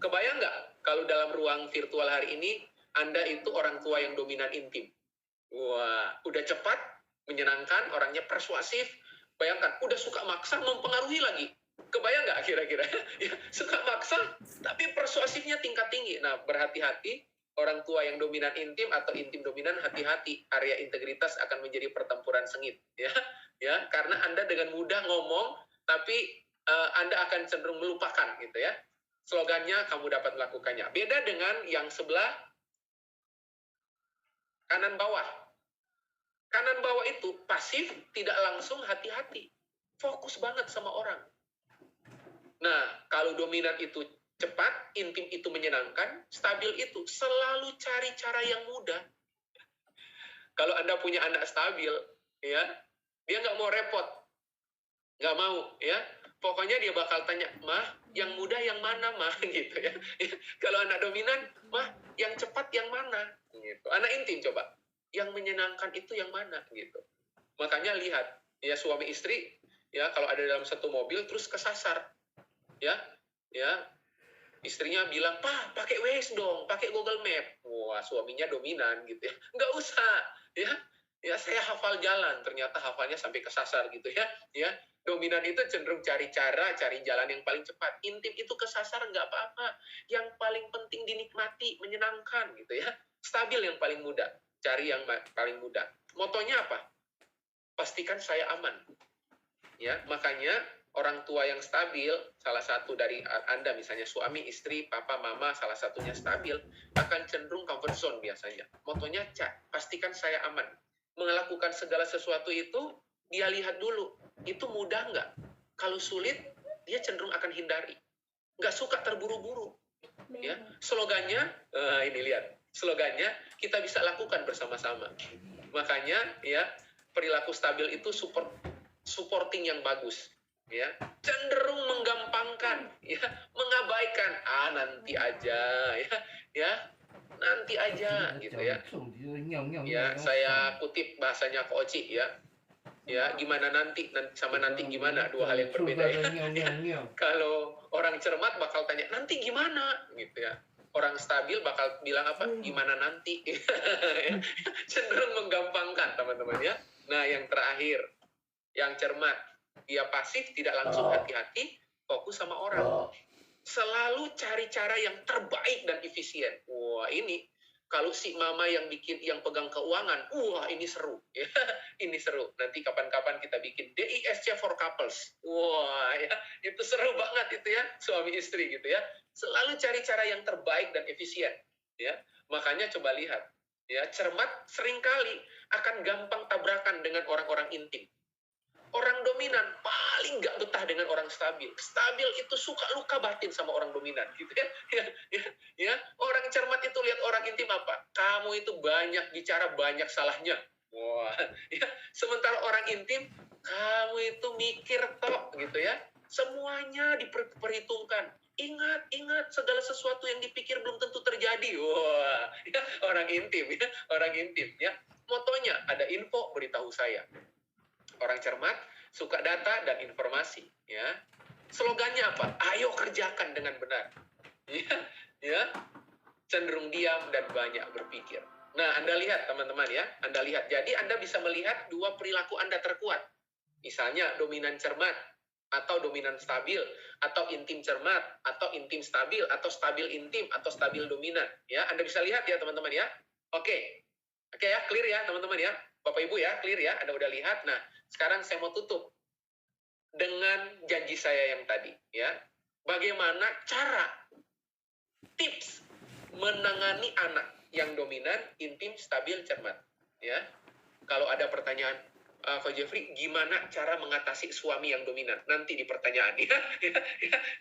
Kebayang nggak kalau dalam ruang virtual hari ini, Anda itu orang tua yang dominan intim? Wah, udah cepat, menyenangkan, orangnya persuasif. Bayangkan, udah suka maksa, mempengaruhi lagi. Kebayang nggak kira-kira? Ya, suka maksa, tapi persuasifnya tingkat tinggi. Nah, berhati-hati, orang tua yang dominan intim atau intim dominan, hati-hati. Area integritas akan menjadi pertempuran sengit. Ya, karena Anda dengan mudah ngomong, tapi Anda akan cenderung melupakan, gitu ya. Slogannya, kamu dapat melakukannya. Beda dengan yang sebelah kanan bawah. Kanan bawah itu pasif, tidak langsung, hati-hati. Fokus banget sama orang. Nah, kalau dominan itu cepat, intim itu menyenangkan, stabil itu selalu cari cara yang mudah. Kalau Anda punya anak stabil, ya, dia nggak mau repot. Nggak mau, ya. Pokoknya dia bakal tanya, "Mah, yang mudah yang mana, Mah?" Gitu ya. Kalau anak dominan, "Mah, yang cepat yang mana?" Gitu. Anak intim coba, yang menyenangkan itu yang mana? Gitu. Makanya lihat, ya, suami istri, ya, kalau ada dalam satu mobil terus kesasar, ya, istrinya bilang, "Pak, pakai Waze dong, pakai Google Map." Wah, suaminya dominan gitu ya. Nggak usah, ya, saya hafal jalan, ternyata hafalnya sampai kesasar gitu ya. Dominan itu cenderung cari cara, cari jalan yang paling cepat. Intim itu kesasar nggak apa-apa. Yang paling penting dinikmati, menyenangkan gitu ya. Stabil yang paling mudah, cari yang paling mudah. Motonya apa? Pastikan saya aman. Ya, makanya orang tua yang stabil, salah satu dari Anda misalnya suami, istri, papa, mama, salah satunya stabil, akan cenderung comfort zone biasanya. Motonya, pastikan saya aman. Melakukan segala sesuatu itu, dia lihat dulu, itu mudah nggak? Kalau sulit, dia cenderung akan hindari. Nggak suka terburu-buru. Ya, slogannya, ini lihat, slogannya kita bisa lakukan bersama-sama. Makanya, ya, perilaku stabil itu supporting yang bagus, ya, cenderung menggampangkan, ya, mengabaikan, nanti aja, ya, nanti aja, gitu ya. Ya, saya kutip bahasanya Ko Oci, ya, gimana nanti sama nanti gimana, dua hal yang berbeda ya. Kalau orang cermat bakal tanya nanti gimana, gitu ya. Orang stabil bakal bilang apa? Gimana nanti? Cenderung menggampangkan, teman-teman ya. Nah, yang terakhir, yang cermat, dia pasif, tidak langsung, hati-hati, fokus sama orang. Selalu cari cara yang terbaik dan efisien. Wah, ini kalau si mama yang pegang keuangan, wah, ini seru. Ya, ini seru. Nanti kapan-kapan kita bikin DISC for couples. Wah, ya, itu seru banget itu ya, suami istri gitu ya. Selalu cari cara yang terbaik dan efisien. Ya, makanya coba lihat. Ya, cermat seringkali akan gampang tabrakan dengan orang-orang intim. Orang dominan paling nggak betah dengan orang stabil. Stabil itu suka luka batin sama orang dominan, gitu ya. Ya. Orang cermat itu lihat orang intim apa? Kamu itu banyak bicara, banyak salahnya. Wah, ya. Sementara orang intim, kamu itu mikir toh, gitu ya. Semuanya diperhitungkan. Ingat, segala sesuatu yang dipikir belum tentu terjadi. Wah, ya. Orang intim, ya. Motonya ada info, beritahu saya. Orang cermat suka data dan informasi, ya. Slogannya apa? Ayo kerjakan dengan benar. Ya. cenderung diam dan banyak berpikir. Nah, Anda lihat teman-teman ya, Anda lihat. Jadi Anda bisa melihat dua perilaku Anda terkuat. Misalnya dominan cermat, atau dominan stabil, atau intim cermat, atau intim stabil, atau stabil intim, atau stabil dominan. Ya, Anda bisa lihat ya teman-teman ya. Oke, oke ya, clear ya teman-teman ya. Bapak Ibu ya, clear ya. Anda udah lihat. Nah, sekarang saya mau tutup dengan janji saya yang tadi ya. Bagaimana cara tips menangani anak yang dominan, intim, stabil, cermat. Ya, kalau ada pertanyaan, Coach Jeffrey, gimana cara mengatasi suami yang dominan? Nanti di pertanyaan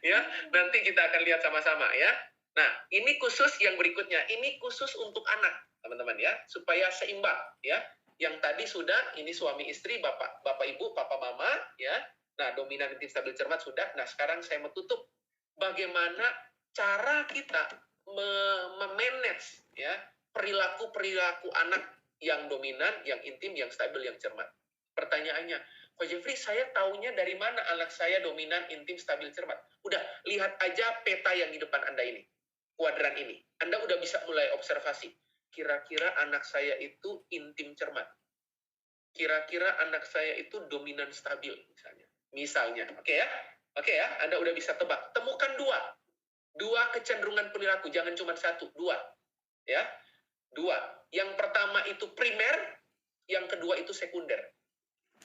ya, nanti kita akan lihat sama-sama ya. Nah, ini khusus yang berikutnya. Ini khusus untuk anak, teman-teman ya, supaya seimbang ya. Yang tadi sudah, ini suami istri, bapak ibu, papa mama ya. Nah, dominan, intim, stabil, cermat sudah. Nah, sekarang saya mau tutup bagaimana cara kita memanage ya perilaku anak yang dominan, yang intim, yang stabil, yang cermat. Pertanyaannya, Coach Jeffrey, saya taunya dari mana anak saya dominan, intim, stabil, cermat? Udah, lihat aja peta yang di depan Anda ini, kuadran ini. Anda udah bisa mulai observasi. Kira-kira anak saya itu intim cermat. Kira-kira anak saya itu dominan stabil, misalnya. Misalnya, oke ya? Oke ya, Anda udah bisa tebak. Temukan dua kecenderungan perilaku, jangan cuma satu, dua. Ya, dua. Yang pertama itu primer, yang kedua itu sekunder.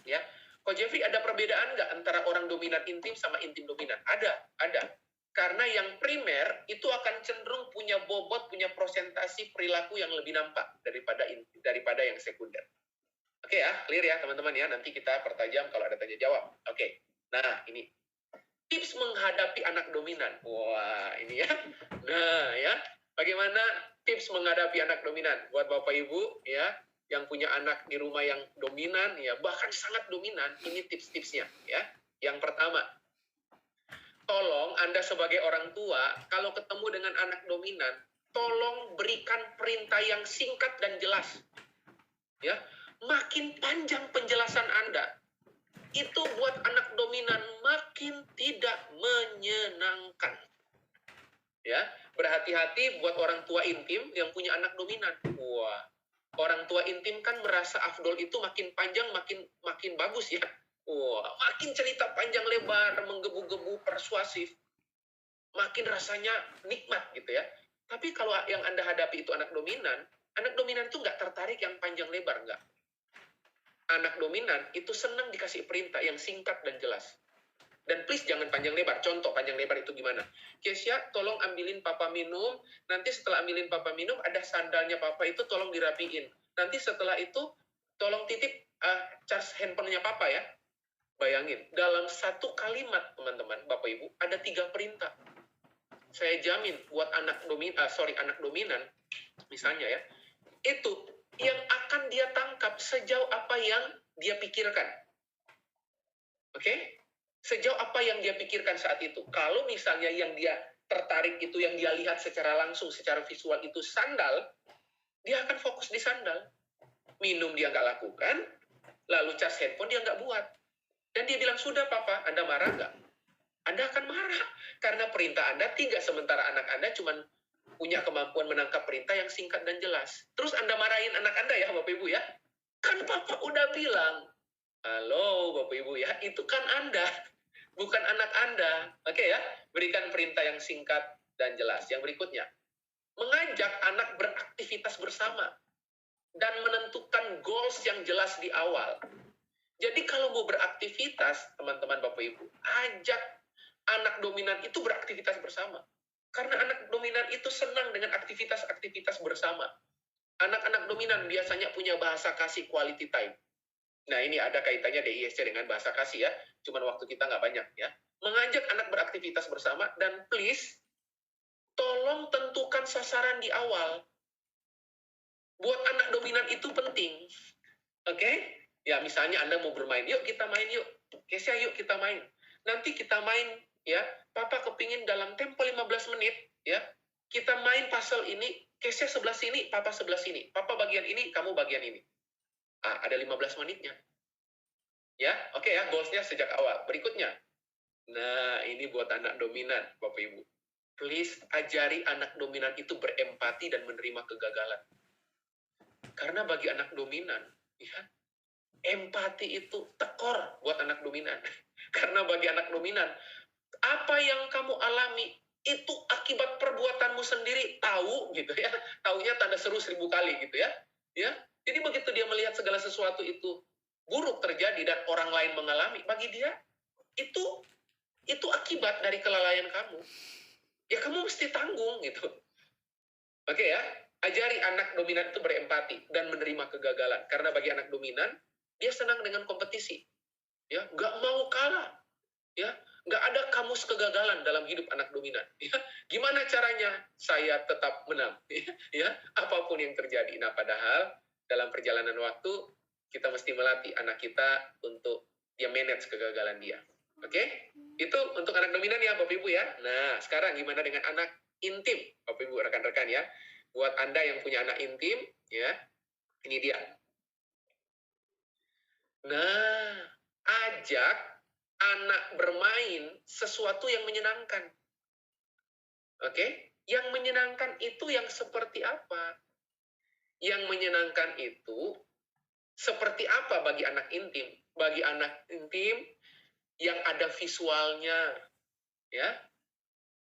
Ya, Coach Jeffrey, ada perbedaan nggak antara orang dominan intim sama intim dominan? Ada. Karena yang primer itu akan cenderung punya bobot, punya prosentasi perilaku yang lebih nampak daripada yang sekunder. Oke ya, clear ya teman-teman ya. Nanti kita pertajam kalau ada tanya jawab. Oke. Nah, ini tips menghadapi anak dominan. Wah, ini ya. Nah, ya. Bagaimana tips menghadapi anak dominan? Buat Bapak Ibu, ya, yang punya anak di rumah yang dominan, ya, bahkan sangat dominan, ini tips-tipsnya, ya. Yang pertama, tolong Anda sebagai orang tua, kalau ketemu dengan anak dominan, tolong berikan perintah yang singkat dan jelas. Ya, makin panjang penjelasan Anda, itu buat anak dominan makin tidak menyenangkan. Ya, berhati-hati buat orang tua intim yang punya anak dominan. Wah, orang tua intim kan merasa afdol itu makin panjang makin bagus ya. Wah, makin cerita panjang lebar, menggebu-gebu, persuasif, makin rasanya nikmat gitu ya. Tapi kalau yang Anda hadapi itu anak dominan itu nggak tertarik yang panjang lebar, nggak. Anak dominan itu senang dikasih perintah yang singkat dan jelas. Dan please jangan panjang lebar. Contoh panjang lebar itu gimana? Kesya, tolong ambilin papa minum. Nanti setelah ambilin papa minum, ada sandalnya papa itu tolong dirapiin. Nanti setelah itu, tolong titip charge handphonenya papa ya. Bayangin, dalam satu kalimat teman-teman, Bapak Ibu, ada 3 perintah. Saya jamin buat anak dominan, misalnya ya, itu yang akan dia tangkap sejauh apa yang dia pikirkan. Oke? Sejauh apa yang dia pikirkan saat itu. Kalau misalnya yang dia tertarik itu, yang dia lihat secara langsung, secara visual itu sandal, dia akan fokus di sandal. Minum dia nggak lakukan, lalu cas handphone dia nggak buat. Dan dia bilang, sudah papa, Anda marah nggak? Anda akan marah. Karena perintah Anda tinggal, sementara anak Anda cuma punya kemampuan menangkap perintah yang singkat dan jelas. Terus Anda marahin anak Anda ya, Bapak Ibu ya? Kan papa udah bilang. Halo Bapak Ibu ya, itu kan Anda, bukan anak Anda. Oke ya, berikan perintah yang singkat dan jelas. Yang berikutnya, mengajak anak beraktivitas bersama dan menentukan goals yang jelas di awal. Jadi kalau mau beraktivitas, teman-teman Bapak Ibu, ajak anak dominan itu beraktivitas bersama. Karena anak dominan itu senang dengan aktivitas-aktivitas bersama. Anak-anak dominan biasanya punya bahasa kasih quality time. Nah, ini ada kaitannya DISC dengan bahasa kasih ya. Cuman waktu kita nggak banyak ya. Mengajak anak beraktivitas bersama, dan please, tolong tentukan sasaran di awal. Buat anak dominan itu penting. Oke? Ya, misalnya Anda mau bermain. Yuk, kita main yuk. Kesya, yuk kita main. Nanti kita main, ya. Papa kepingin dalam tempo 15 menit, ya. Kita main puzzle ini. Kesya sebelah sini, papa sebelah sini. Papa bagian ini, kamu bagian ini. Ada 15 menitnya. Ya, oke ya, goals-nya sejak awal. Berikutnya. Nah, ini buat anak dominan, Bapak Ibu. please ajari anak dominan itu berempati dan menerima kegagalan. Karena bagi anak dominan, ya, empati itu tekor buat anak dominan. Karena bagi anak dominan, apa yang kamu alami itu akibat perbuatanmu sendiri, tahu gitu ya. Taunya tanda seru 1000 kali gitu ya. Ya. Jadi begitu dia melihat segala sesuatu itu buruk terjadi dan orang lain mengalami, bagi dia itu akibat dari kelalaian kamu. Ya kamu mesti tanggung gitu. Oke ya, ajari anak dominan itu berempati dan menerima kegagalan. Karena bagi anak dominan, dia senang dengan kompetisi. Ya, nggak mau kalah. Ya, nggak ada kamus kegagalan dalam hidup anak dominan. Ya, gimana caranya saya tetap menang? Ya, apapun yang terjadi. Nah, padahal dalam perjalanan waktu kita mesti melatih anak kita untuk dia manage kegagalan dia. Oke? Itu untuk anak dominan ya, Bapak Ibu ya. Nah, sekarang gimana dengan anak intim, Bapak Ibu rekan-rekan ya. Buat Anda yang punya anak intim, ya, ini dia. Nah, ajak anak bermain sesuatu yang menyenangkan. Oke? Yang menyenangkan itu yang seperti apa? Yang menyenangkan itu seperti apa bagi anak intim? Bagi anak intim yang ada visualnya, ya.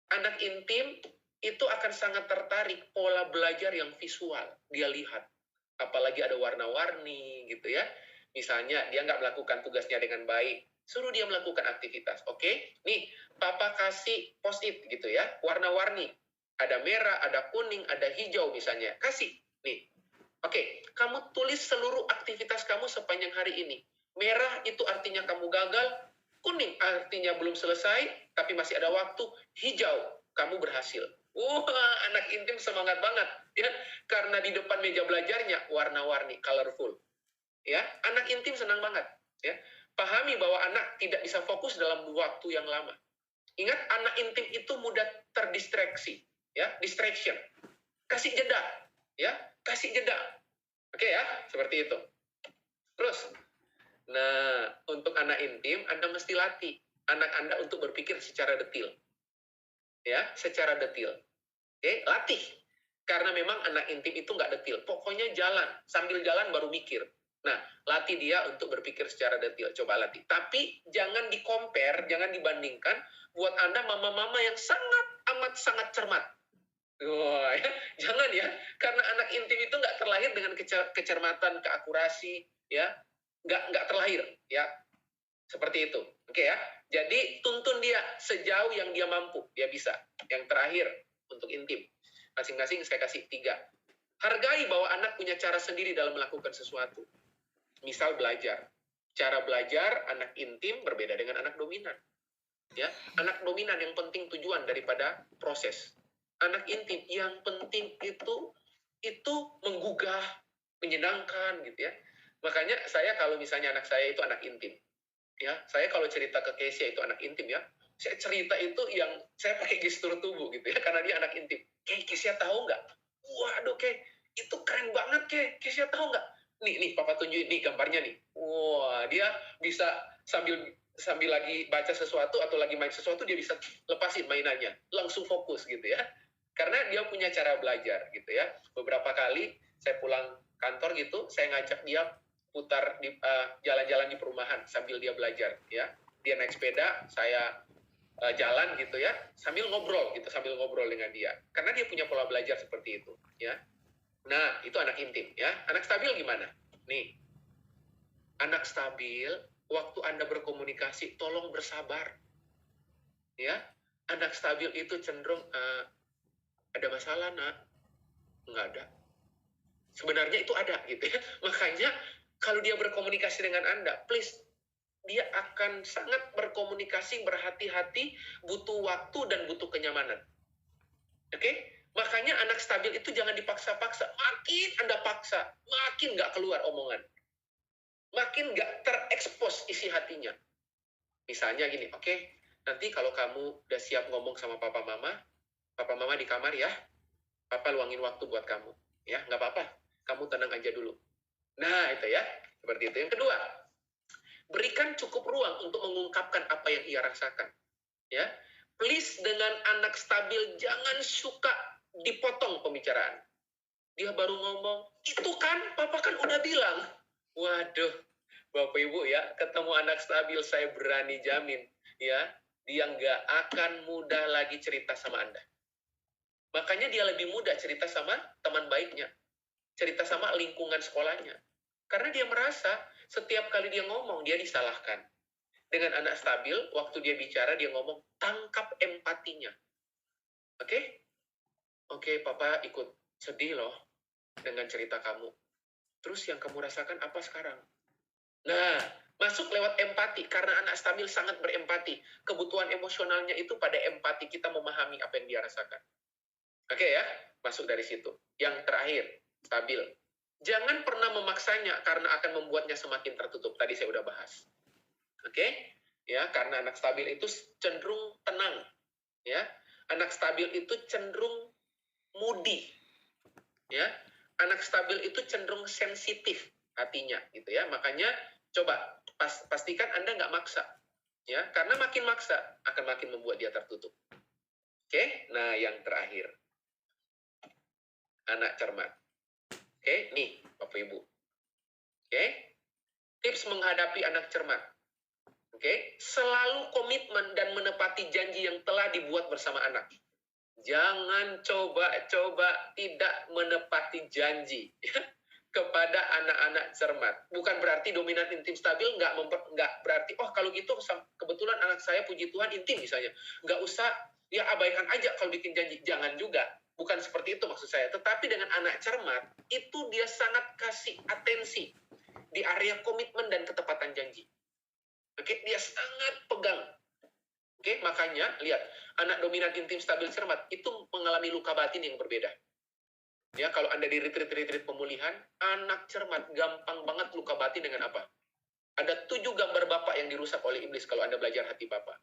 Anak intim itu akan sangat tertarik pola belajar yang visual. Dia lihat. Apalagi ada warna-warni gitu ya. Misalnya dia nggak melakukan tugasnya dengan baik, suruh dia melakukan aktivitas. Oke, nih papa kasih post-it gitu ya, warna-warni. Ada merah, ada kuning, ada hijau misalnya. Kasih, nih. Oke, kamu tulis seluruh aktivitas kamu sepanjang hari ini. Merah itu artinya kamu gagal, kuning artinya belum selesai, tapi masih ada waktu, hijau, kamu berhasil. Wah, anak intim semangat banget, ya, karena di depan meja belajarnya warna-warni, colorful. Ya, anak intim senang banget, ya. Pahami bahwa anak tidak bisa fokus dalam waktu yang lama. Ingat, anak intim itu mudah terdistraksi, ya, distraction. Kasih jeda, ya, kasih jeda. Oke ya, seperti itu. Terus, nah, untuk anak intim, Anda mesti latih anak Anda untuk berpikir secara detil. Ya, secara detil. Oke, latih. Karena memang anak intim itu nggak detil. Pokoknya jalan, sambil jalan baru mikir. Nah, latih dia untuk berpikir secara detil. Coba latih. Tapi jangan di-compare, jangan dibandingkan buat Anda mama-mama yang sangat cermat. Wah, ya. Jangan ya. Karena anak intim itu nggak terlahir dengan kecermatan, keakurasi, ya. Nggak terlahir, ya. Seperti itu. Oke ya. Jadi, tuntun dia sejauh yang dia mampu. Dia bisa. Yang terakhir, untuk intim. Masing-masing saya kasih 3. Hargai bahwa anak punya cara sendiri dalam melakukan sesuatu. Misal belajar. Cara belajar anak intim berbeda dengan anak dominan. Ya, anak dominan yang penting tujuan daripada proses. Anak intim yang penting itu menggugah, menyenangkan gitu ya. Makanya saya kalau misalnya anak saya itu anak intim, ya, saya kalau cerita ke Kesia itu anak intim ya, saya cerita itu yang saya pakai gestur tubuh gitu ya, karena dia anak intim. Kesia tahu nggak? Waduh, itu keren banget, Kesia tahu nggak? Nih, papa tunjukin nih gambarnya nih. Wah, dia bisa sambil lagi baca sesuatu atau lagi main sesuatu, dia bisa lepasin mainannya, langsung fokus gitu ya. Karena dia punya cara belajar gitu ya. Beberapa kali saya pulang kantor gitu, saya ngajak dia putar jalan-jalan di perumahan sambil dia belajar ya. Dia naik sepeda, saya jalan gitu ya, sambil ngobrol dengan dia. Karena dia punya pola belajar seperti itu ya. Nah, itu anak intim ya. Anak stabil gimana? Nih, anak stabil, waktu Anda berkomunikasi, tolong bersabar. Ya, anak stabil itu cenderung, ada masalah, nak? Nggak ada. Sebenarnya itu ada, gitu ya. Makanya, kalau dia berkomunikasi dengan Anda, please, dia akan sangat berkomunikasi, berhati-hati, butuh waktu dan butuh kenyamanan. Oke? Makanya anak stabil itu jangan dipaksa-paksa. Makin Anda paksa, makin nggak keluar omongan. Makin nggak terekspos isi hatinya. Misalnya gini, oke, nanti kalau kamu udah siap ngomong sama papa mama di kamar ya, papa luangin waktu buat kamu. Ya, nggak apa-apa, kamu tenang aja dulu. Nah, itu ya, seperti itu. Yang kedua, berikan cukup ruang untuk mengungkapkan apa yang ia rasakan. Ya, Please dengan anak stabil jangan suka dipotong pembicaraan. Dia baru ngomong, itu kan papa kan udah bilang. Waduh, Bapak Ibu ya, ketemu anak stabil saya berani jamin ya, dia nggak akan mudah lagi cerita sama Anda. Makanya dia lebih mudah cerita sama teman baiknya, cerita sama lingkungan sekolahnya. Karena dia merasa setiap kali dia ngomong, dia disalahkan. Dengan anak stabil, waktu dia bicara, dia ngomong, tangkap empatinya. Oke? Oke, papa ikut sedih loh dengan cerita kamu. Terus yang kamu rasakan apa sekarang? Nah, masuk lewat empati. Karena anak stabil sangat berempati. Kebutuhan emosionalnya itu pada empati, kita memahami apa yang dia rasakan. Oke ya, masuk dari situ. Yang terakhir, stabil. Jangan pernah memaksanya karena akan membuatnya semakin tertutup. Tadi saya udah bahas. Oke? Ya, karena anak stabil itu cenderung tenang. Ya, anak stabil itu cenderung moody. Ya, anak stabil itu cenderung sensitif hatinya, gitu ya. Makanya coba pastikan Anda nggak maksa. Ya, karena makin maksa akan makin membuat dia tertutup. Oke? Nah, yang terakhir. Anak cermat. Oke, nih Bapak Ibu. Oke? Tips menghadapi anak cermat. Oke? Selalu komitmen dan menepati janji yang telah dibuat bersama anak. Jangan coba-coba tidak menepati janji kepada anak-anak cermat. Bukan berarti dominan intim stabil nggak berarti, oh kalau gitu kebetulan anak saya puji Tuhan intim misalnya. Nggak usah, ya abaikan aja kalau bikin janji. Jangan juga. Bukan seperti itu maksud saya. Tetapi dengan anak cermat, itu dia sangat kasih atensi di area komitmen dan ketepatan janji. Oke, dia sangat pegang. Oke, makanya lihat, anak dominan intim stabil cermat itu mengalami luka batin yang berbeda. Ya, kalau Anda di retreat pemulihan, anak cermat gampang banget luka batin dengan apa? Ada 7 gambar Bapak yang dirusak oleh iblis kalau Anda belajar hati Bapak.